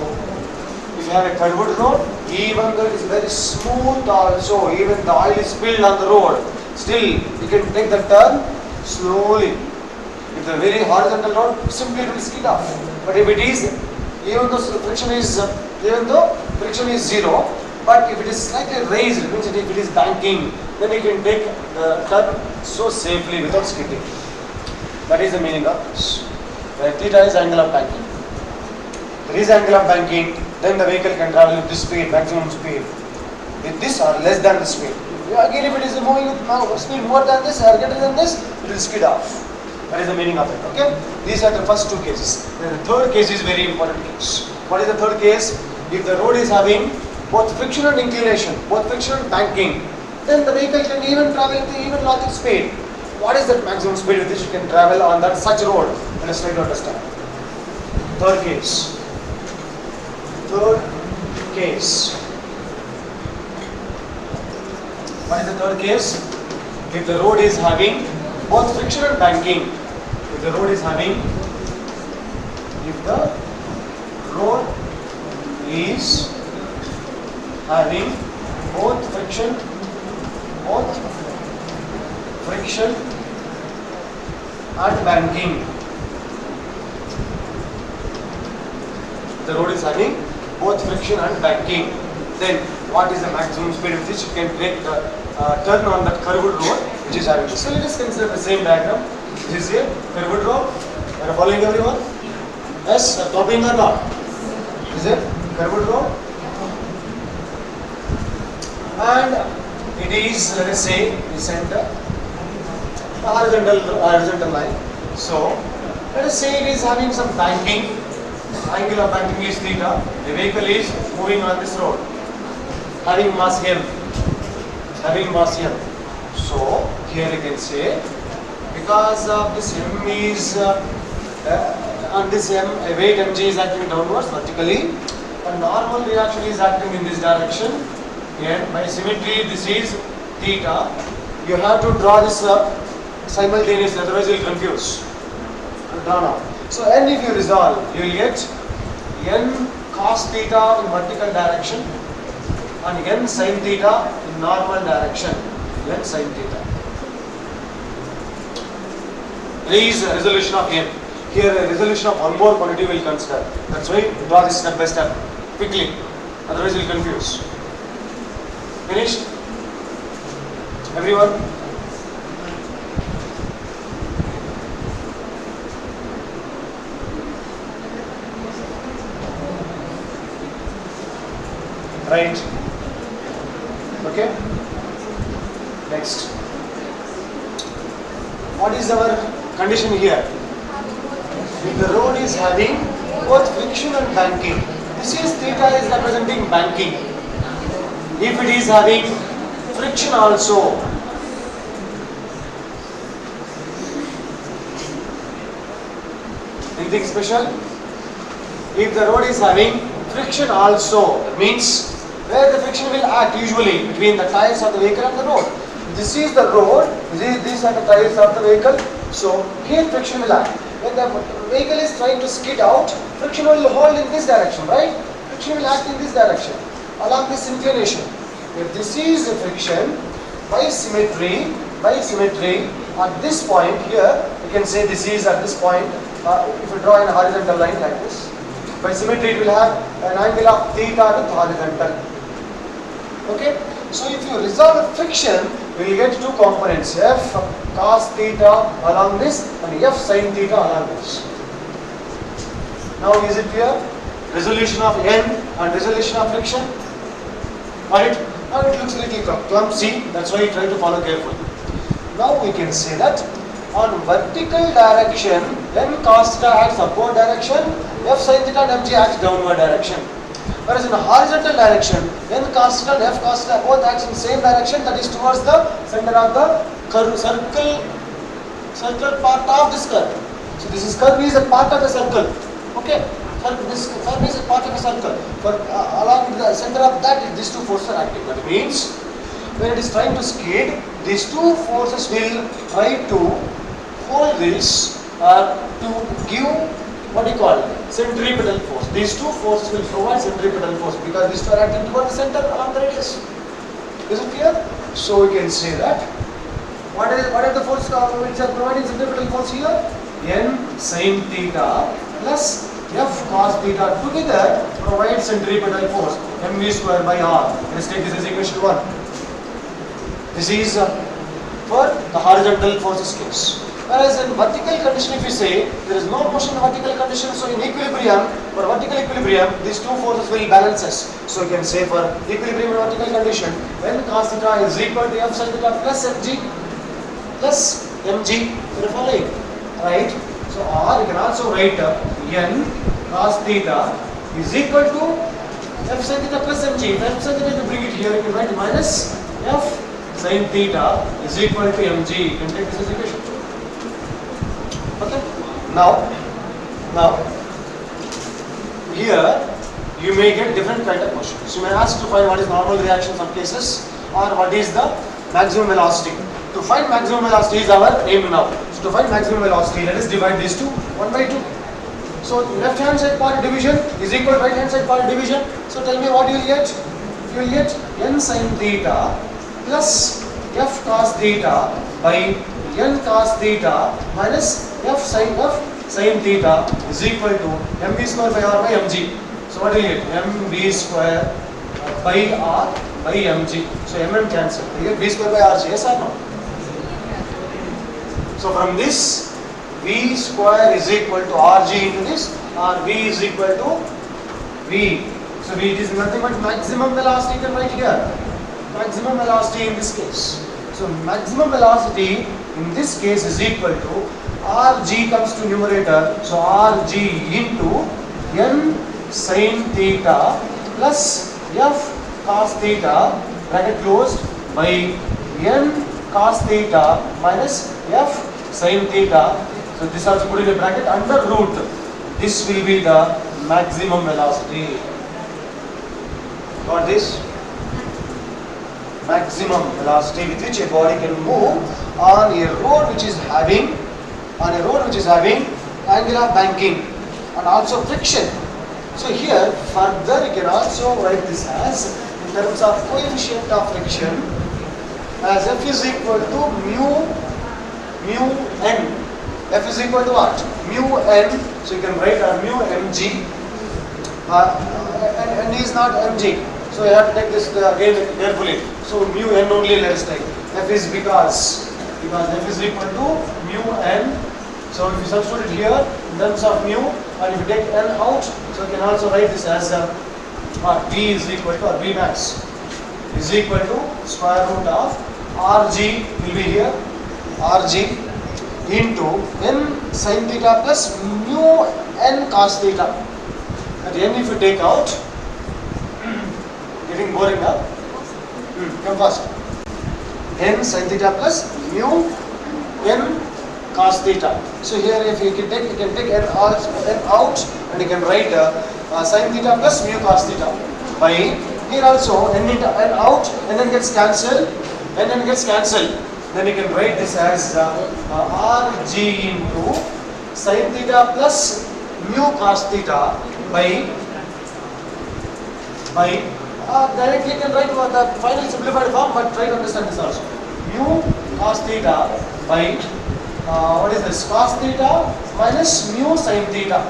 if you have a curved road, even though it is very smooth also, even the oil is spilled on the road, still you can take the turn slowly. If the very horizontal road, simply it will skid off. But if it is, even though friction is zero, but if it is slightly raised, means if it is banking, then you can take the turn so safely without skidding. That is the meaning of this. Where theta is angle of banking. There is angle of banking, then the vehicle can travel with this speed, maximum speed. With this or less than the speed. Again, if it is moving with speed more than this or greater than this, it will skid off. That is the meaning of it. Okay? These are the first two cases. Then the third case is very important case. What is the third case? If the road is having both friction and inclination, both friction and banking, then the vehicle can even travel with even larger speed. What is that maximum speed with which you can travel on that such road? Let us try to understand. Third case. Third case. What is the third case? If the road is having both friction and banking. If the road is having both friction and banking. The road is having both friction and banking. Then what is the maximum speed with which you can take the turn on that curved road which is having this? So let us consider the same diagram. This is a curved road. Are you following everyone? Yes, copying or not? This is a curved road. And it is, let us say, the center, a horizontal line. So let us say it is having some banking. Angle of banking is theta. The vehicle is moving on this road, having mass m. So here you can say, because of this m is on this m, a weight mg is acting downwards vertically, a normal reaction is acting in this direction, and by symmetry this is theta. You have to draw this simultaneously, otherwise you will confuse. Draw now. So n, if you resolve, you will get n cos theta in vertical direction and n sin theta in normal direction. N sin theta. Raise resolution of n. Here a resolution of one more quantity will consider. That's why draw this step by step quickly. Otherwise you will confuse. Finished? Everyone? Right? Okay? Next. What is our condition here? If the road is having both friction and banking, this is theta is representing banking. If it is having friction also, anything special? If the road is having friction also, that means where the friction will act usually between the tires of the vehicle and the road. This is the road, these are the tires of the vehicle, so here friction will act. When the vehicle is trying to skid out, friction will hold in this direction, right? Friction will act in this direction, along this inclination. If this is the friction, by symmetry, at this point here, you can say this is at this point, if you draw a horizontal line like this, by symmetry it will have an angle of theta with horizontal. Okay? So if you resolve the friction, we will get two components, f cos theta along this and f sin theta along this. Now is it clear? Resolution of n and resolution of friction. Right? Now it looks a little clumsy, that's why you try to follow carefully. Now we can say that on vertical direction, n cos theta acts upward direction, f sin theta and mg acts downward direction. Whereas in a horizontal direction, n cos theta and f cos theta both acts in same direction, that is towards the center of the circle part of this curve. So this curve is a part of the circle. Okay? This curve is a part of a circle. For along the center of that, these two forces are acting. That means when it is trying to skid, these two forces will try to hold this to give what do you call centripetal force. These two forces will provide centripetal force because these two are acting toward the center along the radius. Is it clear? So we can say that what are the forces which are providing centripetal force here? N sin theta plus F cos theta together provide centripetal force mv square by r. Let's take this as equation 1. This is for the horizontal forces case. Whereas in vertical condition, if you say there is no motion in vertical condition, so in equilibrium, for vertical equilibrium, these two forces will balance us. So you can say for equilibrium in vertical condition, when cos theta is equal to F sin theta plus mg, you're following, right? So or you can also write n cos theta is equal to F sin theta plus mg. If F sin theta, if you bring it here, you can write minus F sin theta is equal to mg. You can take this as equation. Okay. Now here you may get different kind of questions. You may ask to find what is normal reaction in some cases or what is the maximum velocity. To find maximum velocity is our aim now. So to find maximum velocity, let us divide these two 1 by 2. So left hand side part division is equal to right hand side part division. So tell me what you will get. You will get n sin theta plus f cos theta by n cos theta minus f sin theta is equal to mv square by r by mg. So what will you get? mv square by r by mg. So mm cancel. You get v square by rg. Yes or no? So from this, v square is equal to rg into this, or v is equal to v. So v is nothing but maximum velocity. You can write here. Maximum velocity in this case. So maximum velocity in this case is equal to rg comes to numerator. So rg into n sin theta plus f cos theta bracket closed by n cos theta minus f sin theta. So this also put in a bracket under root. This will be the maximum velocity. Got this? Maximum velocity with which a body can move on a road which is having angular banking and also friction. So here further you can also write this as in terms of coefficient of friction as f is equal to mu n. F is equal to what? Mu n. So you can write mu mg and is not mg. So you have to take this again carefully. So mu n only let us take. F is because F is equal to mu n. So if you substitute it here in terms of mu and if you take n out, so you can also write this as V is equal to or V max is equal to square root of Rg will be here Rg into n sin theta plus mu n cos theta. At n if you take out, getting boring now. Come first. N sin theta plus mu n cos theta. So here if you can take n out and you can write sin theta plus mu cos theta by here also n out and then gets cancelled and then gets cancelled. Then you can write this as Rg into sin theta plus mu cos theta by directly you can write the final simplified form, but try to understand this also. Mu cos theta by what is this? Cos theta minus mu sin theta.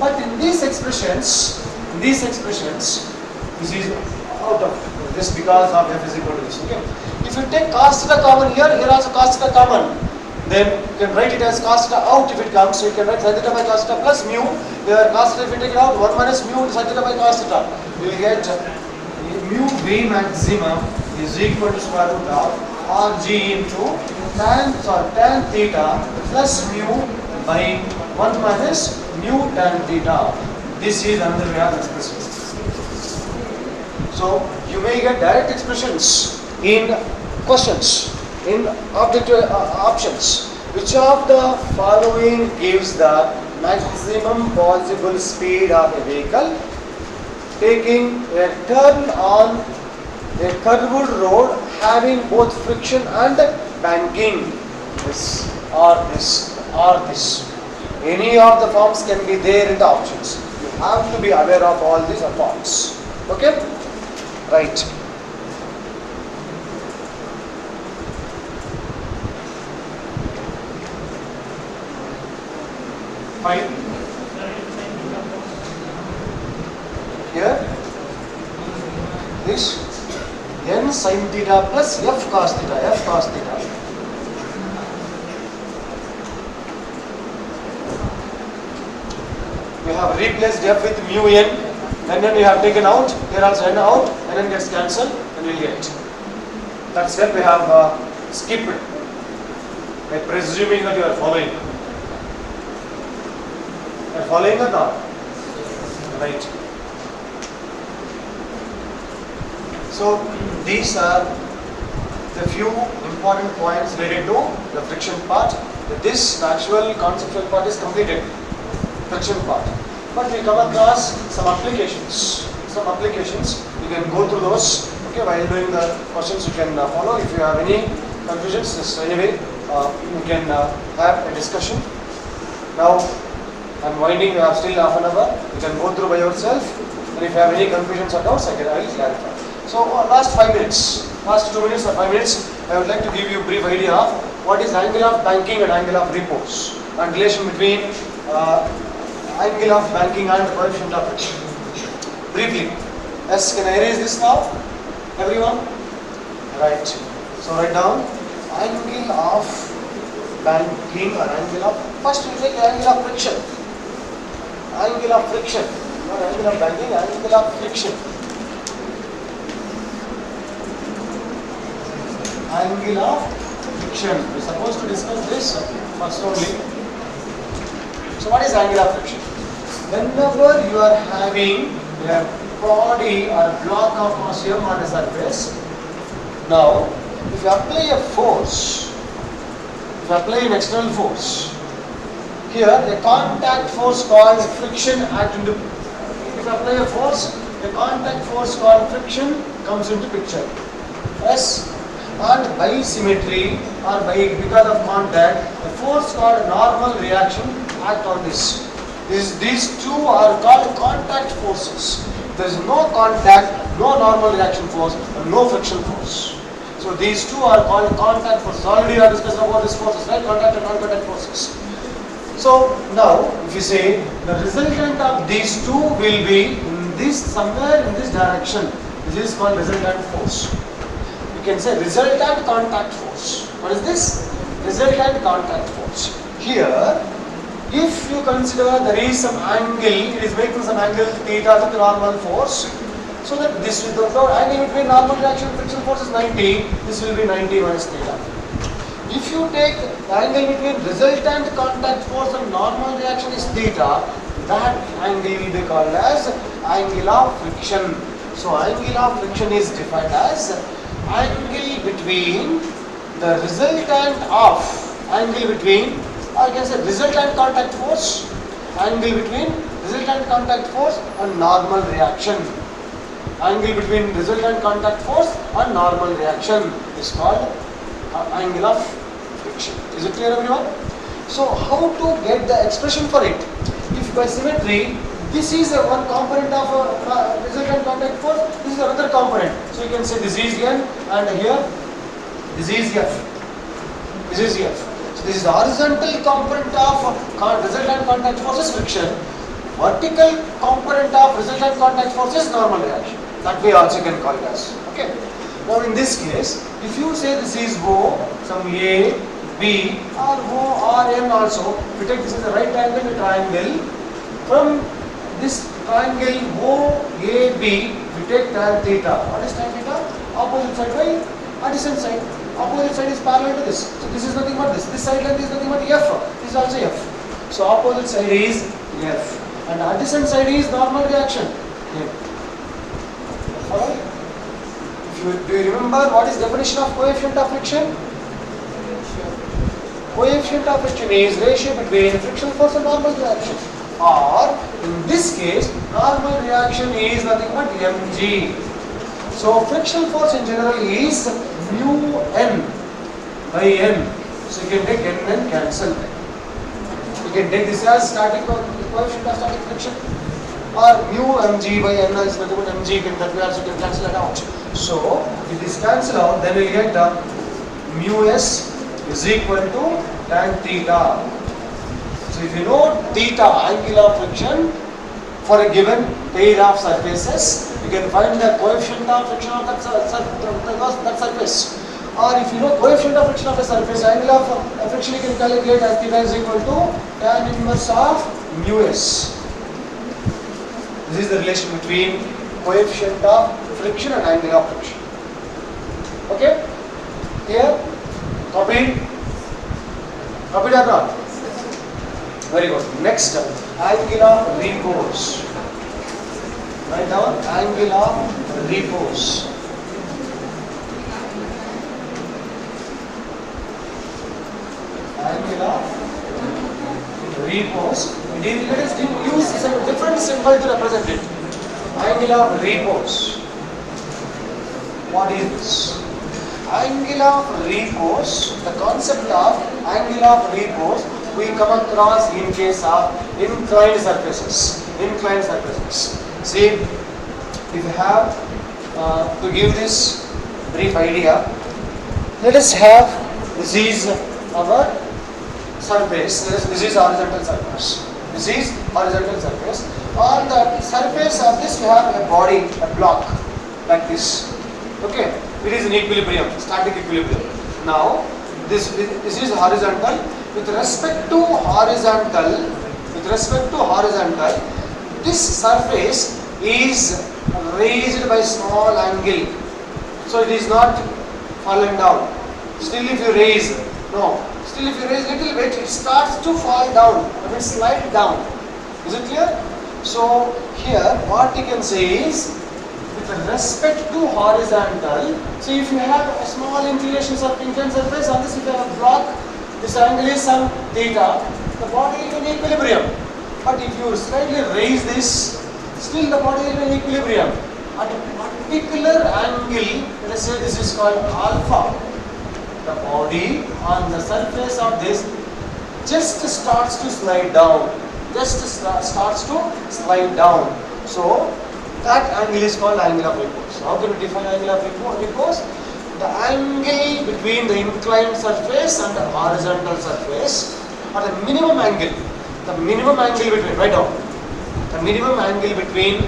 But in these expressions, this is out of this because of f is equal to this. Okay. If you take cos theta common here also cos theta common, then you can write it as cos theta out if it comes. So you can write sin theta by cos theta plus mu. Here cos theta if you take it out, 1 minus mu sin theta by cos theta. You will get mu V maximum is equal to square root of Rg into tan theta plus mu by 1 minus mu tan theta. This is another way of expressing. So you may get direct expressions in questions, in objective options. Which of the following gives the maximum possible speed of a vehicle taking a turn on a curved road having both friction and banking? This or this or this. Any of the forms can be there in the options. You have to be aware of all these forms. Okay? Right. Fine. Here, this n sin theta plus f cos theta, f cos theta. We have replaced f with mu n, and then we have taken out, here also n out, and then gets cancelled, and we'll get. That's when we have skipped, by presuming that you are following. You are following or not? Right. So these are the few important points related to the friction part. This actual conceptual part is completed, friction part. But we come across some applications. Some applications, you can go through those. Okay, while doing the questions you can follow. If you have any confusions, just anyway, you can have a discussion. Now I'm winding, we have still half an hour. You can go through by yourself. And if you have any confusions or doubts, I will clarify. So last 5 minutes, last 2 minutes or 5 minutes, I would like to give you a brief idea of what is angle of banking and angle of repose, and relation between angle of banking and coefficient of friction. Briefly. Yes, can I erase this now? Everyone? Right. So write down angle of banking or angle of, first we take angle of friction. Angle of friction. Not angle of banking, angle of friction. Angle of friction. We are supposed to discuss this first only. So what is angle of friction? Whenever you are having a body or block of mass m on a surface, now if you apply a force, if you apply an external force, here a contact force called friction act into, if you apply a force, a contact force called friction comes into picture. Yes. And by symmetry or because of contact, a force called normal reaction act on this. These two are called contact forces. There is no contact, no normal reaction force, and no friction force. So these two are called contact forces. Already I discussed about these forces, right? Contact and non-contact forces. So now, if you say the resultant of these two will be in this, somewhere in this direction, this is called resultant force. You can say resultant contact force. What is this? Resultant contact force. Here, if you consider there is some angle, it is making some angle theta with normal force, so that this will, the angle between normal reaction and friction force is 90, this will be 90 minus theta. If you take the angle between resultant contact force and normal reaction is theta, that angle will be called as angle of friction. So angle of friction is defined as angle between the resultant of, angle between, or you can say resultant contact force, angle between resultant contact force and normal reaction. Angle between resultant contact force and normal reaction is called angle of friction. Is it clear, everyone? So how to get the expression for it? If by symmetry, this is one component of resultant contact force, this is another component. So you can say this is N and here this is F. This is F. So this is the horizontal component of resultant contact force is friction. Vertical component of resultant contact force is normal reaction. That way also you can call it as. Okay. Now in this case, if you say this is O, some A, B or O or M also, we take this as a right angle triangle. From this triangle OAB, we take tan theta. What is tan theta? Opposite side by adjacent side. Opposite side is parallel to this. So this is nothing but this. This side length is nothing but F. This is also F. So opposite side is F. And adjacent side is normal reaction. Alright? Do you remember what is definition of coefficient of friction? Coefficient of friction is ratio between frictional force and normal reaction. Or in this case, normal reaction is nothing but mg. So frictional force in general is mu n by n. So you can take n and cancel. You can take this as static coefficient of static friction, or mu mg by n is nothing but mg, that we also can cancel it out. So if this cancel out, then we'll get mu s is equal to tan theta. So if you know theta, angle of friction for a given pair of surfaces, you can find the coefficient of friction of that surface. Or if you know coefficient of friction of a surface, angle of friction you can calculate as theta is equal to tan inverse of mu s. This is the relation between coefficient of friction and angle of friction. Okay? Here, copied? Copied or not? Very good. Next, angle of repose. Write down angle of repose. Angle of repose. Let us use some different symbol to represent it. Angle of repose. What is this? Angle of repose. The concept of angle of repose we come across in case of inclined surfaces. Inclined surfaces. See, if you have to give this brief idea, let us have this is our surface. This is horizontal surface. This is horizontal surface. On the surface of this, we have a body, a block like this. Okay, it is in equilibrium, static equilibrium. Now, this is horizontal. With respect to horizontal, this surface is raised by small angle. So it is not fallen down. Still if you raise little bit, it starts to fall down, slide down. Is it clear? So here what you can say is, with respect to horizontal, so if you have a small inclination of inclined surface, on this if you have a block, this angle is some theta, the body will be in equilibrium. But if you slightly raise this, still the body will be in equilibrium. At a particular angle, let us say this is called alpha, the body on the surface of this just starts to slide down. So that angle is called angle of repose. How can we define angle of repose? The angle between the inclined surface and the horizontal surface, or the minimum angle between, write down, the minimum angle between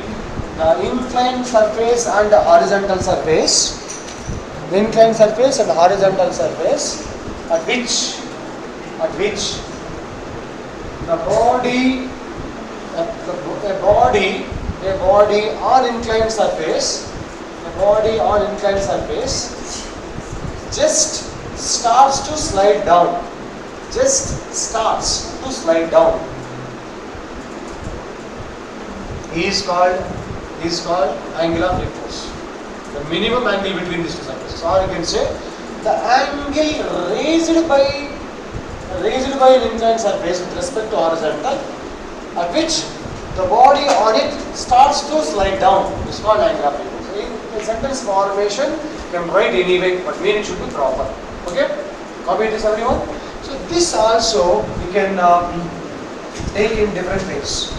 the inclined surface and the horizontal surface, at which the body on inclined surface, just starts to slide down. Is called angle of repose. The minimum angle between these two surfaces. Or you can say the angle raised by an inclined surface with respect to horizontal, at which the body on it starts to slide down. This is called angle of repose. In sentence formation, you can write anyway, but meaning should be proper. Okay? Copy this, everyone. So this also you can take in different ways.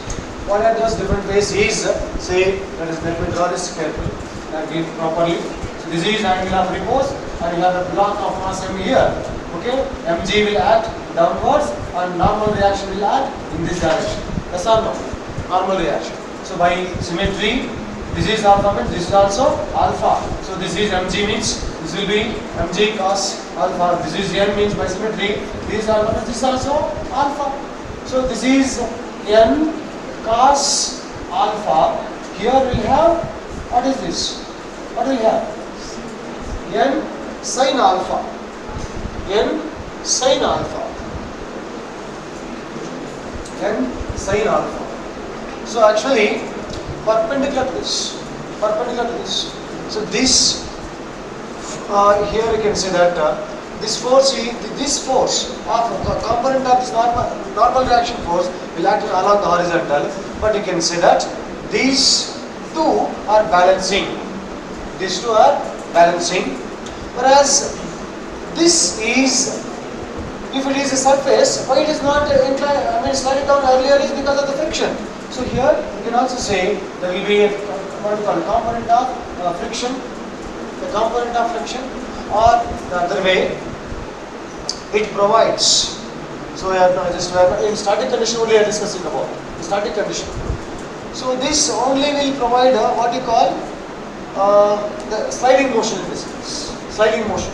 One of those different ways is, say, let me draw this carefully and give properly. So this is angle of repose, and you have a block of mass m here. Okay, mg will act downwards, and normal reaction will act in this direction. That's all normal reaction. So by symmetry, this is alpha means this is also alpha. So this is mg means this will be mg cos alpha. This is n means by symmetry this is alpha means this is also alpha. So this is n cos alpha. Here we'll have, what is this? What will we have? N sin alpha. N sin alpha. N sin alpha. So actually perpendicular to this. So this here you can say that this force of the component of this normal reaction force will act along the horizontal, but you can say that these two are balancing. Whereas this is If it is a surface, why it is not sliding down earlier is because of the friction. So here you can also say there will be a what we call component of friction, the component of friction, or the other way, it provides. So we are in static condition only we are discussing about the static condition. So this only will provide what you call the sliding motion in this case, sliding motion.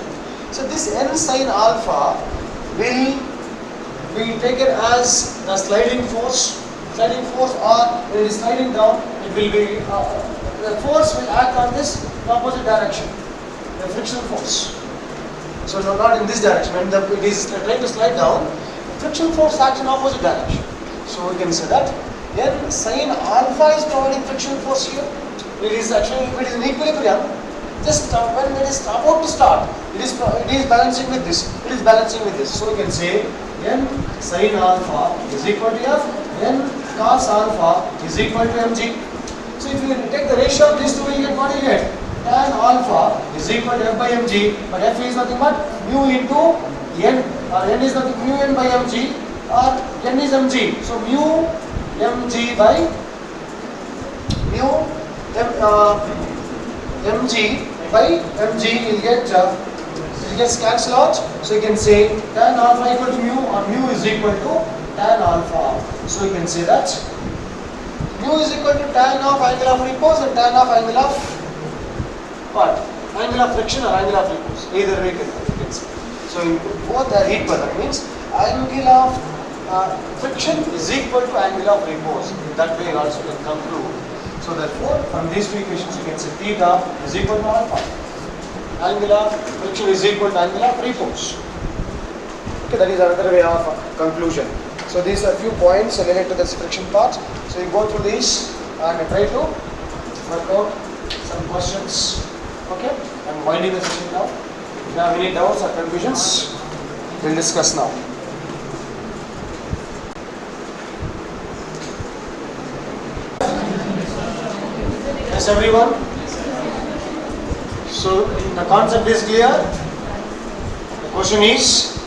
So this n sin alpha will be taken as the sliding force, or when it is sliding down, it will be the force will act on this opposite direction, the frictional force. So no, not in this direction. When it is trying to slide down, friction force acts in opposite direction. So we can say that n sin alpha is providing friction force here. It is actually, if it is in equilibrium, just when it is about to start, it is balancing with this. It is balancing with this. So we can say n sin alpha is equal to f, n cos alpha is equal to mg. So if you take the ratio of these two, you get what you get. Tan alpha is equal to f by mg, but f is nothing but mu into n, or n is nothing mu n by mg, or n is mg. So mu mg by mu mg by mg will get it gets cancelled out. So you can say tan alpha equal to mu, or mu is equal to tan alpha. So you can say that mu is equal to tan of angle of repose and tan of angle of what? Angle of friction or angle of repose. Either way you can say. So both are equal. That means angle of friction is equal to angle of repose. In that way you also can conclude. So therefore, from these two equations you can say theta is equal to alpha. Angle of friction is equal to angle of repose. Okay, that is another way of conclusion. So these are a few points related to this friction part. So you go through these and try to work out some questions. Okay, I'm winding the session now. If you have any doubts or confusions, we'll discuss now. Yes, everyone. So the concept is clear. The question is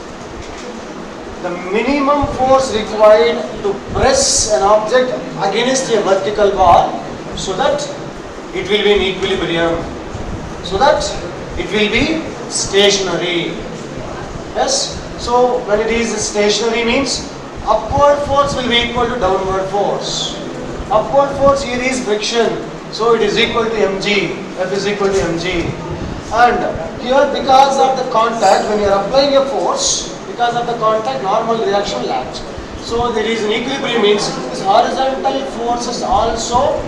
the minimum force required to press an object against a vertical bar so that it will be in equilibrium, so that it will be stationary. Yes. So when it is stationary means upward force will be equal to downward force. Upward force here is friction. So it is equal to mg, F is equal to mg. And here because of the contact, when you are applying a force, because of the contact, normal reaction will act. So there is an equilibrium means this horizontal forces also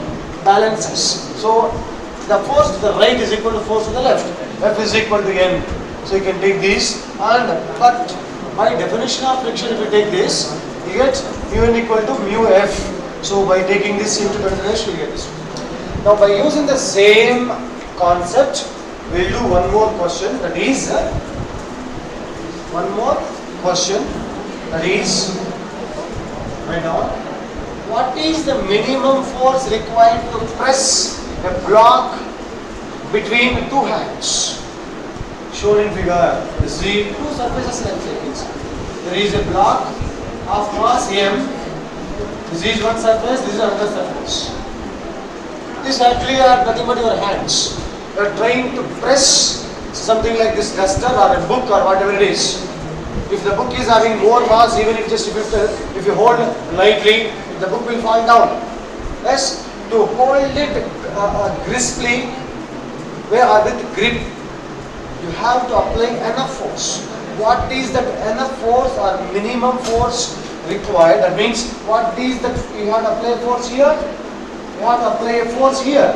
balances. So the force to the right is equal to force to the left. F is equal to n. So you can take this, and but by definition of friction, if you take this, you get mu n equal to mu f. So by taking this into consideration, you get this. Now by using the same concept, we'll do one more question, that is right now, what is the minimum force required to press a block between two hands? Shown in figure, you see two surfaces like this. There is a block of mass m. This is one surface, this is another surface. This actually are nothing but your hands. You are trying to press something like this duster or a book or whatever it is. If the book is having more mass, even if you hold lightly, the book will fall down. Yes, to hold it crisply with grip, you have to apply enough force. What is that enough force or minimum force required? That means what is that you have to apply force here? You have to apply a force here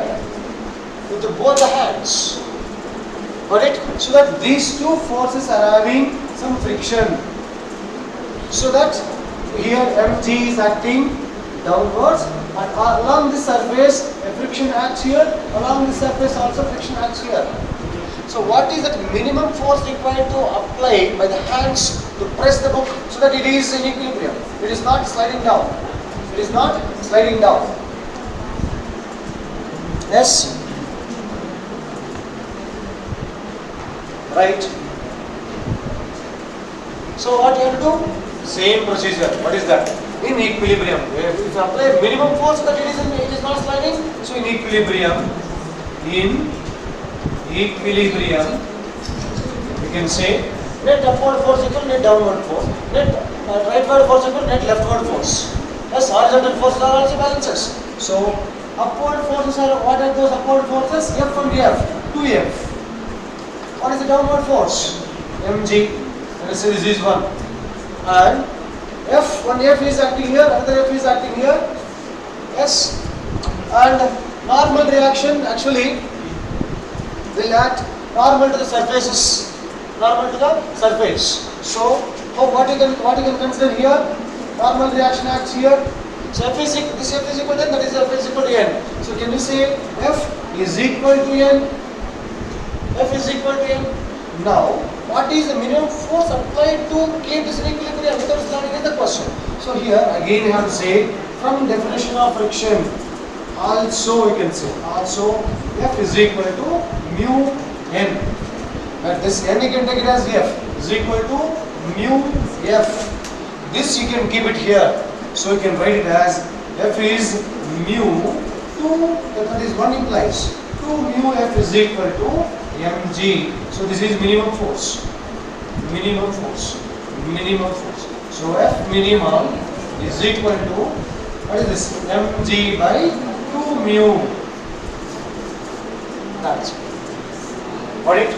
with both the hands. Got it? So that these two forces are having some friction. So that here mg is acting downwards, and along this surface a friction acts here, along this surface also friction acts here. So what is that minimum force required to apply by the hands to press the book so that it is in equilibrium? It is not sliding down. It is not sliding down. Yes? Right. So what you have to do? Same procedure. What is that? In equilibrium. If you apply minimum force, but it is not sliding. So in equilibrium, you can say net upward force equal net downward force. Net rightward force equal net leftward force. Yes, horizontal forces are also balances. So upward forces are, what are those upward forces? F and F, 2F. What is the downward force? mg. Let us say this is one. And F, one F is acting here, another F is acting here. Yes. And normal reaction actually will act normal to the surfaces. Normal to the surface. So what you can consider here? Normal reaction acts here. So this F is equal to n, that is F is equal to n. So can we say F is equal to n? F is equal to n. Now, what is the minimum force applied to keep this in equilibrium without sliding is the question. So here again you have to say from definition of friction. Also we can say F is equal to mu n. But this n you can take it as F is equal to mu F. This you can keep it here. So you can write it as F is mu 2, that is 1 implies 2 mu F is equal to mg. So this is minimum force. So F minimum is equal to, what is this? Mg by 2 mu. That's it. Got it?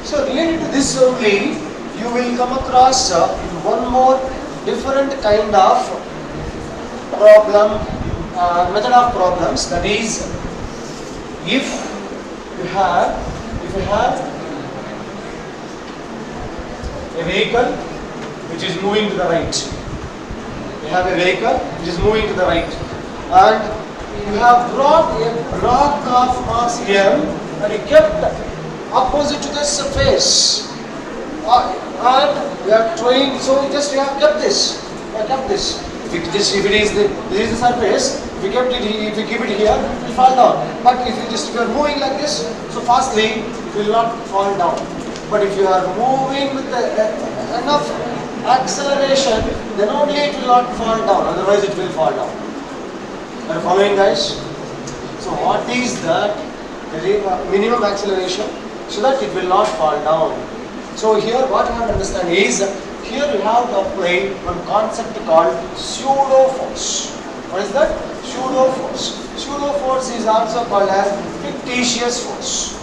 So related to this only, you will come across one more different kind of problem, method of problems. That is, if you have a vehicle which is moving to the right. You have a vehicle which is moving to the right, and you have brought a block of mass M and you kept opposite to the surface, and you are trying. So you have kept this. This is the surface. If you keep it here, it will fall down. But if you are moving like this, so fastly, it will not fall down. But if you are moving with enough acceleration, then only it will not fall down. Otherwise, it will fall down. Are you following, guys? So what is that? The minimum acceleration, so that it will not fall down. So here, what you have to understand is, here you have to apply one concept called pseudo force. What is that? Pseudo force. Pseudo force is also called as fictitious force.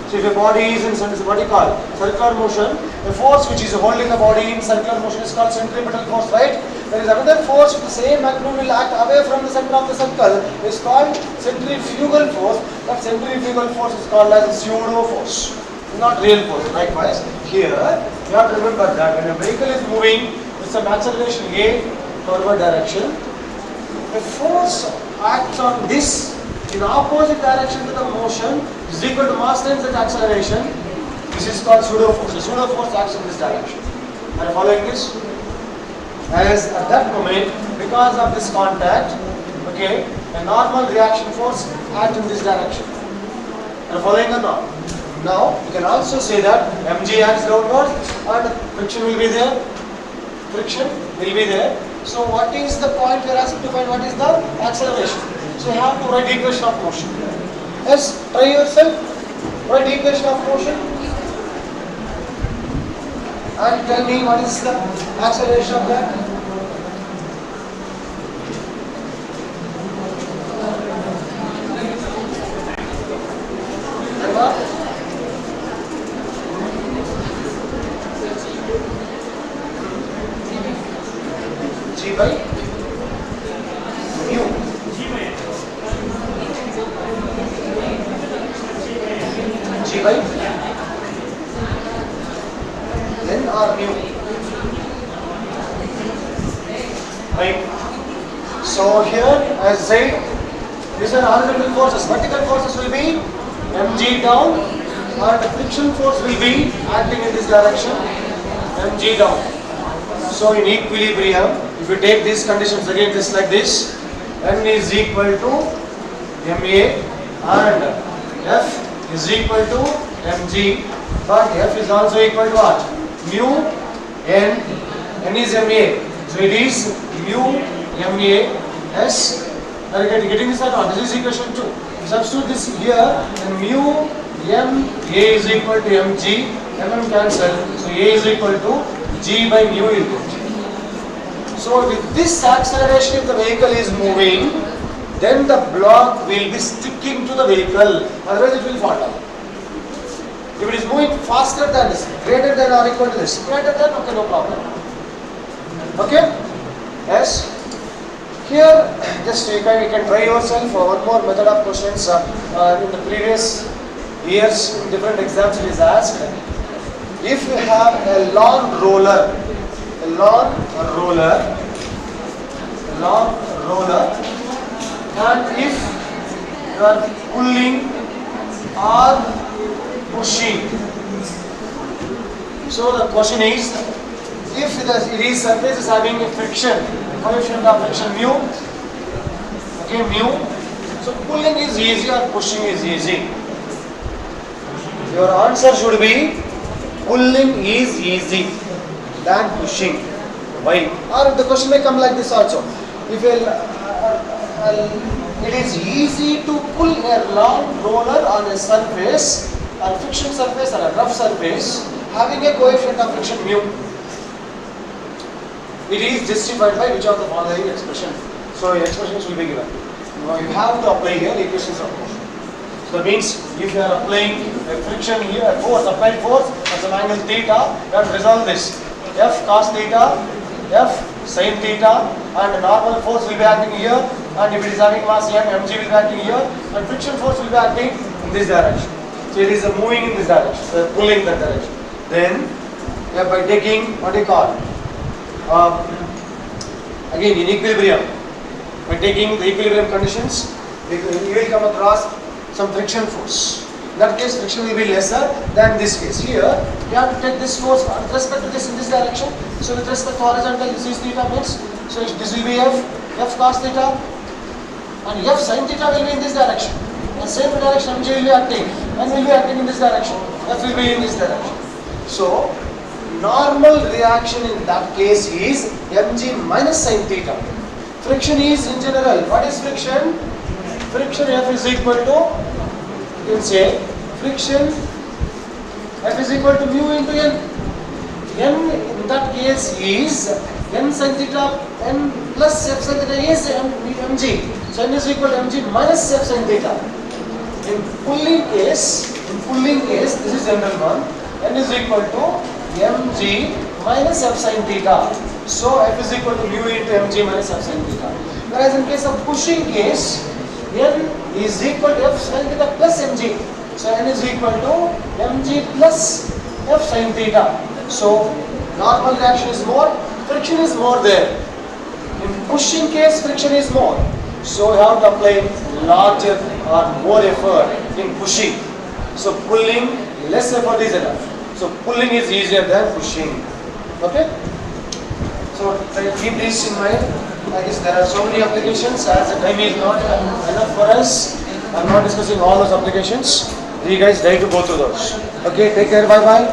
So if a body is in what you call circular motion, the force which is holding the body in circular motion is called centripetal force, right? There is another force with the same magnitude will act away from the center of the circle. It is called centrifugal force. That centrifugal force is called as pseudo force, not real force. Likewise, here you have to remember that when a vehicle is moving with some acceleration A forward direction, the force acts on this in opposite direction to the motion is equal to mass times that acceleration. This is called pseudo force. The pseudo force acts in this direction. Are you following this? As at that moment, because of this contact, okay, a normal reaction force acts in this direction. Are you following or not? Now, you can also say that mg acts downward and friction will be there. So what is the point we are asking to find? What is the acceleration? So you have to write equation of motion. Yes, try yourself. Write equation of motion and tell me what is the acceleration of that. G by mu. G by n or mu. Right. So here, as I said, these are horizontal forces. Vertical forces will be mg down, and the friction force will be acting in this direction, mg down. So in equilibrium, if you take these conditions again, just like this, n is equal to ma and f is equal to mg, but f is also equal to what? Mu N is MA. So it is mu MA S. Are you getting this or not? This is equation 2. Substitute this here, then mu MA is equal to mg. Mm cancel. So A is equal to G by mu you get. So with this acceleration, if the vehicle is moving, then the block will be sticking to the vehicle. Otherwise, it will fall down. If it is moving faster than this, greater than or equal to this, greater than, okay, no problem. Okay? Yes? Here, just you can try yourself for one more method of questions. In the previous years, in different exams, it is asked. If you have a long roller, and if you are pulling or pushing. So the question is, if the surface is having a friction, coefficient of friction mu, okay, mu. So pulling is easy or pushing is easy. Your answer should be pulling is easy than pushing. Why? Or the question may come like this also. If it is easy to pull a long roller on a surface, a friction surface or a rough surface, having a coefficient of friction mu. It is justified by which of the following expression? So expressions will be given. Now you have to apply here equations of motion. So that means if you are applying a friction here, a force, applied force at some angle theta, you have to resolve this. F cos theta, F sin theta, and normal force will be acting here, and if it is having mass m, mg will be acting here, and friction force will be acting in this direction. So it is moving in this direction, pulling that direction. Then by taking what you call again in equilibrium, by taking the equilibrium conditions, you will come across some friction force. In that case, friction will be lesser than this case. Here, you have to take this force with respect to this in this direction. So with respect to horizontal, this is theta means, so this will be F cos theta, and F sin theta will be in this direction. And same direction, mg will be acting, and will be acting in this direction. F will be in this direction. So, normal reaction in that case is mg minus sin theta. Friction is in general, what is friction? Friction F is equal to, you can say, friction F is equal to mu into N. N in that case is N sin theta, N plus F sin theta is mg. So N is equal to mg minus F sin theta. In pulling case, this is general one, N is equal to mg minus F sin theta. So F is equal to mu into mg minus F sin theta. Whereas in case of pushing case, N is equal to F sin theta plus mg. So N is equal to mg plus F sin theta. So normal reaction is more, friction is more there. In pushing case, friction is more. So you have to apply larger or more effort in pushing. So pulling, less effort is enough. So pulling is easier than pushing. Okay? So keep this in mind. I guess there are so many applications. As the time is not enough for us, I'm not discussing all those applications. You guys try to go through those. Okay, take care. Bye bye.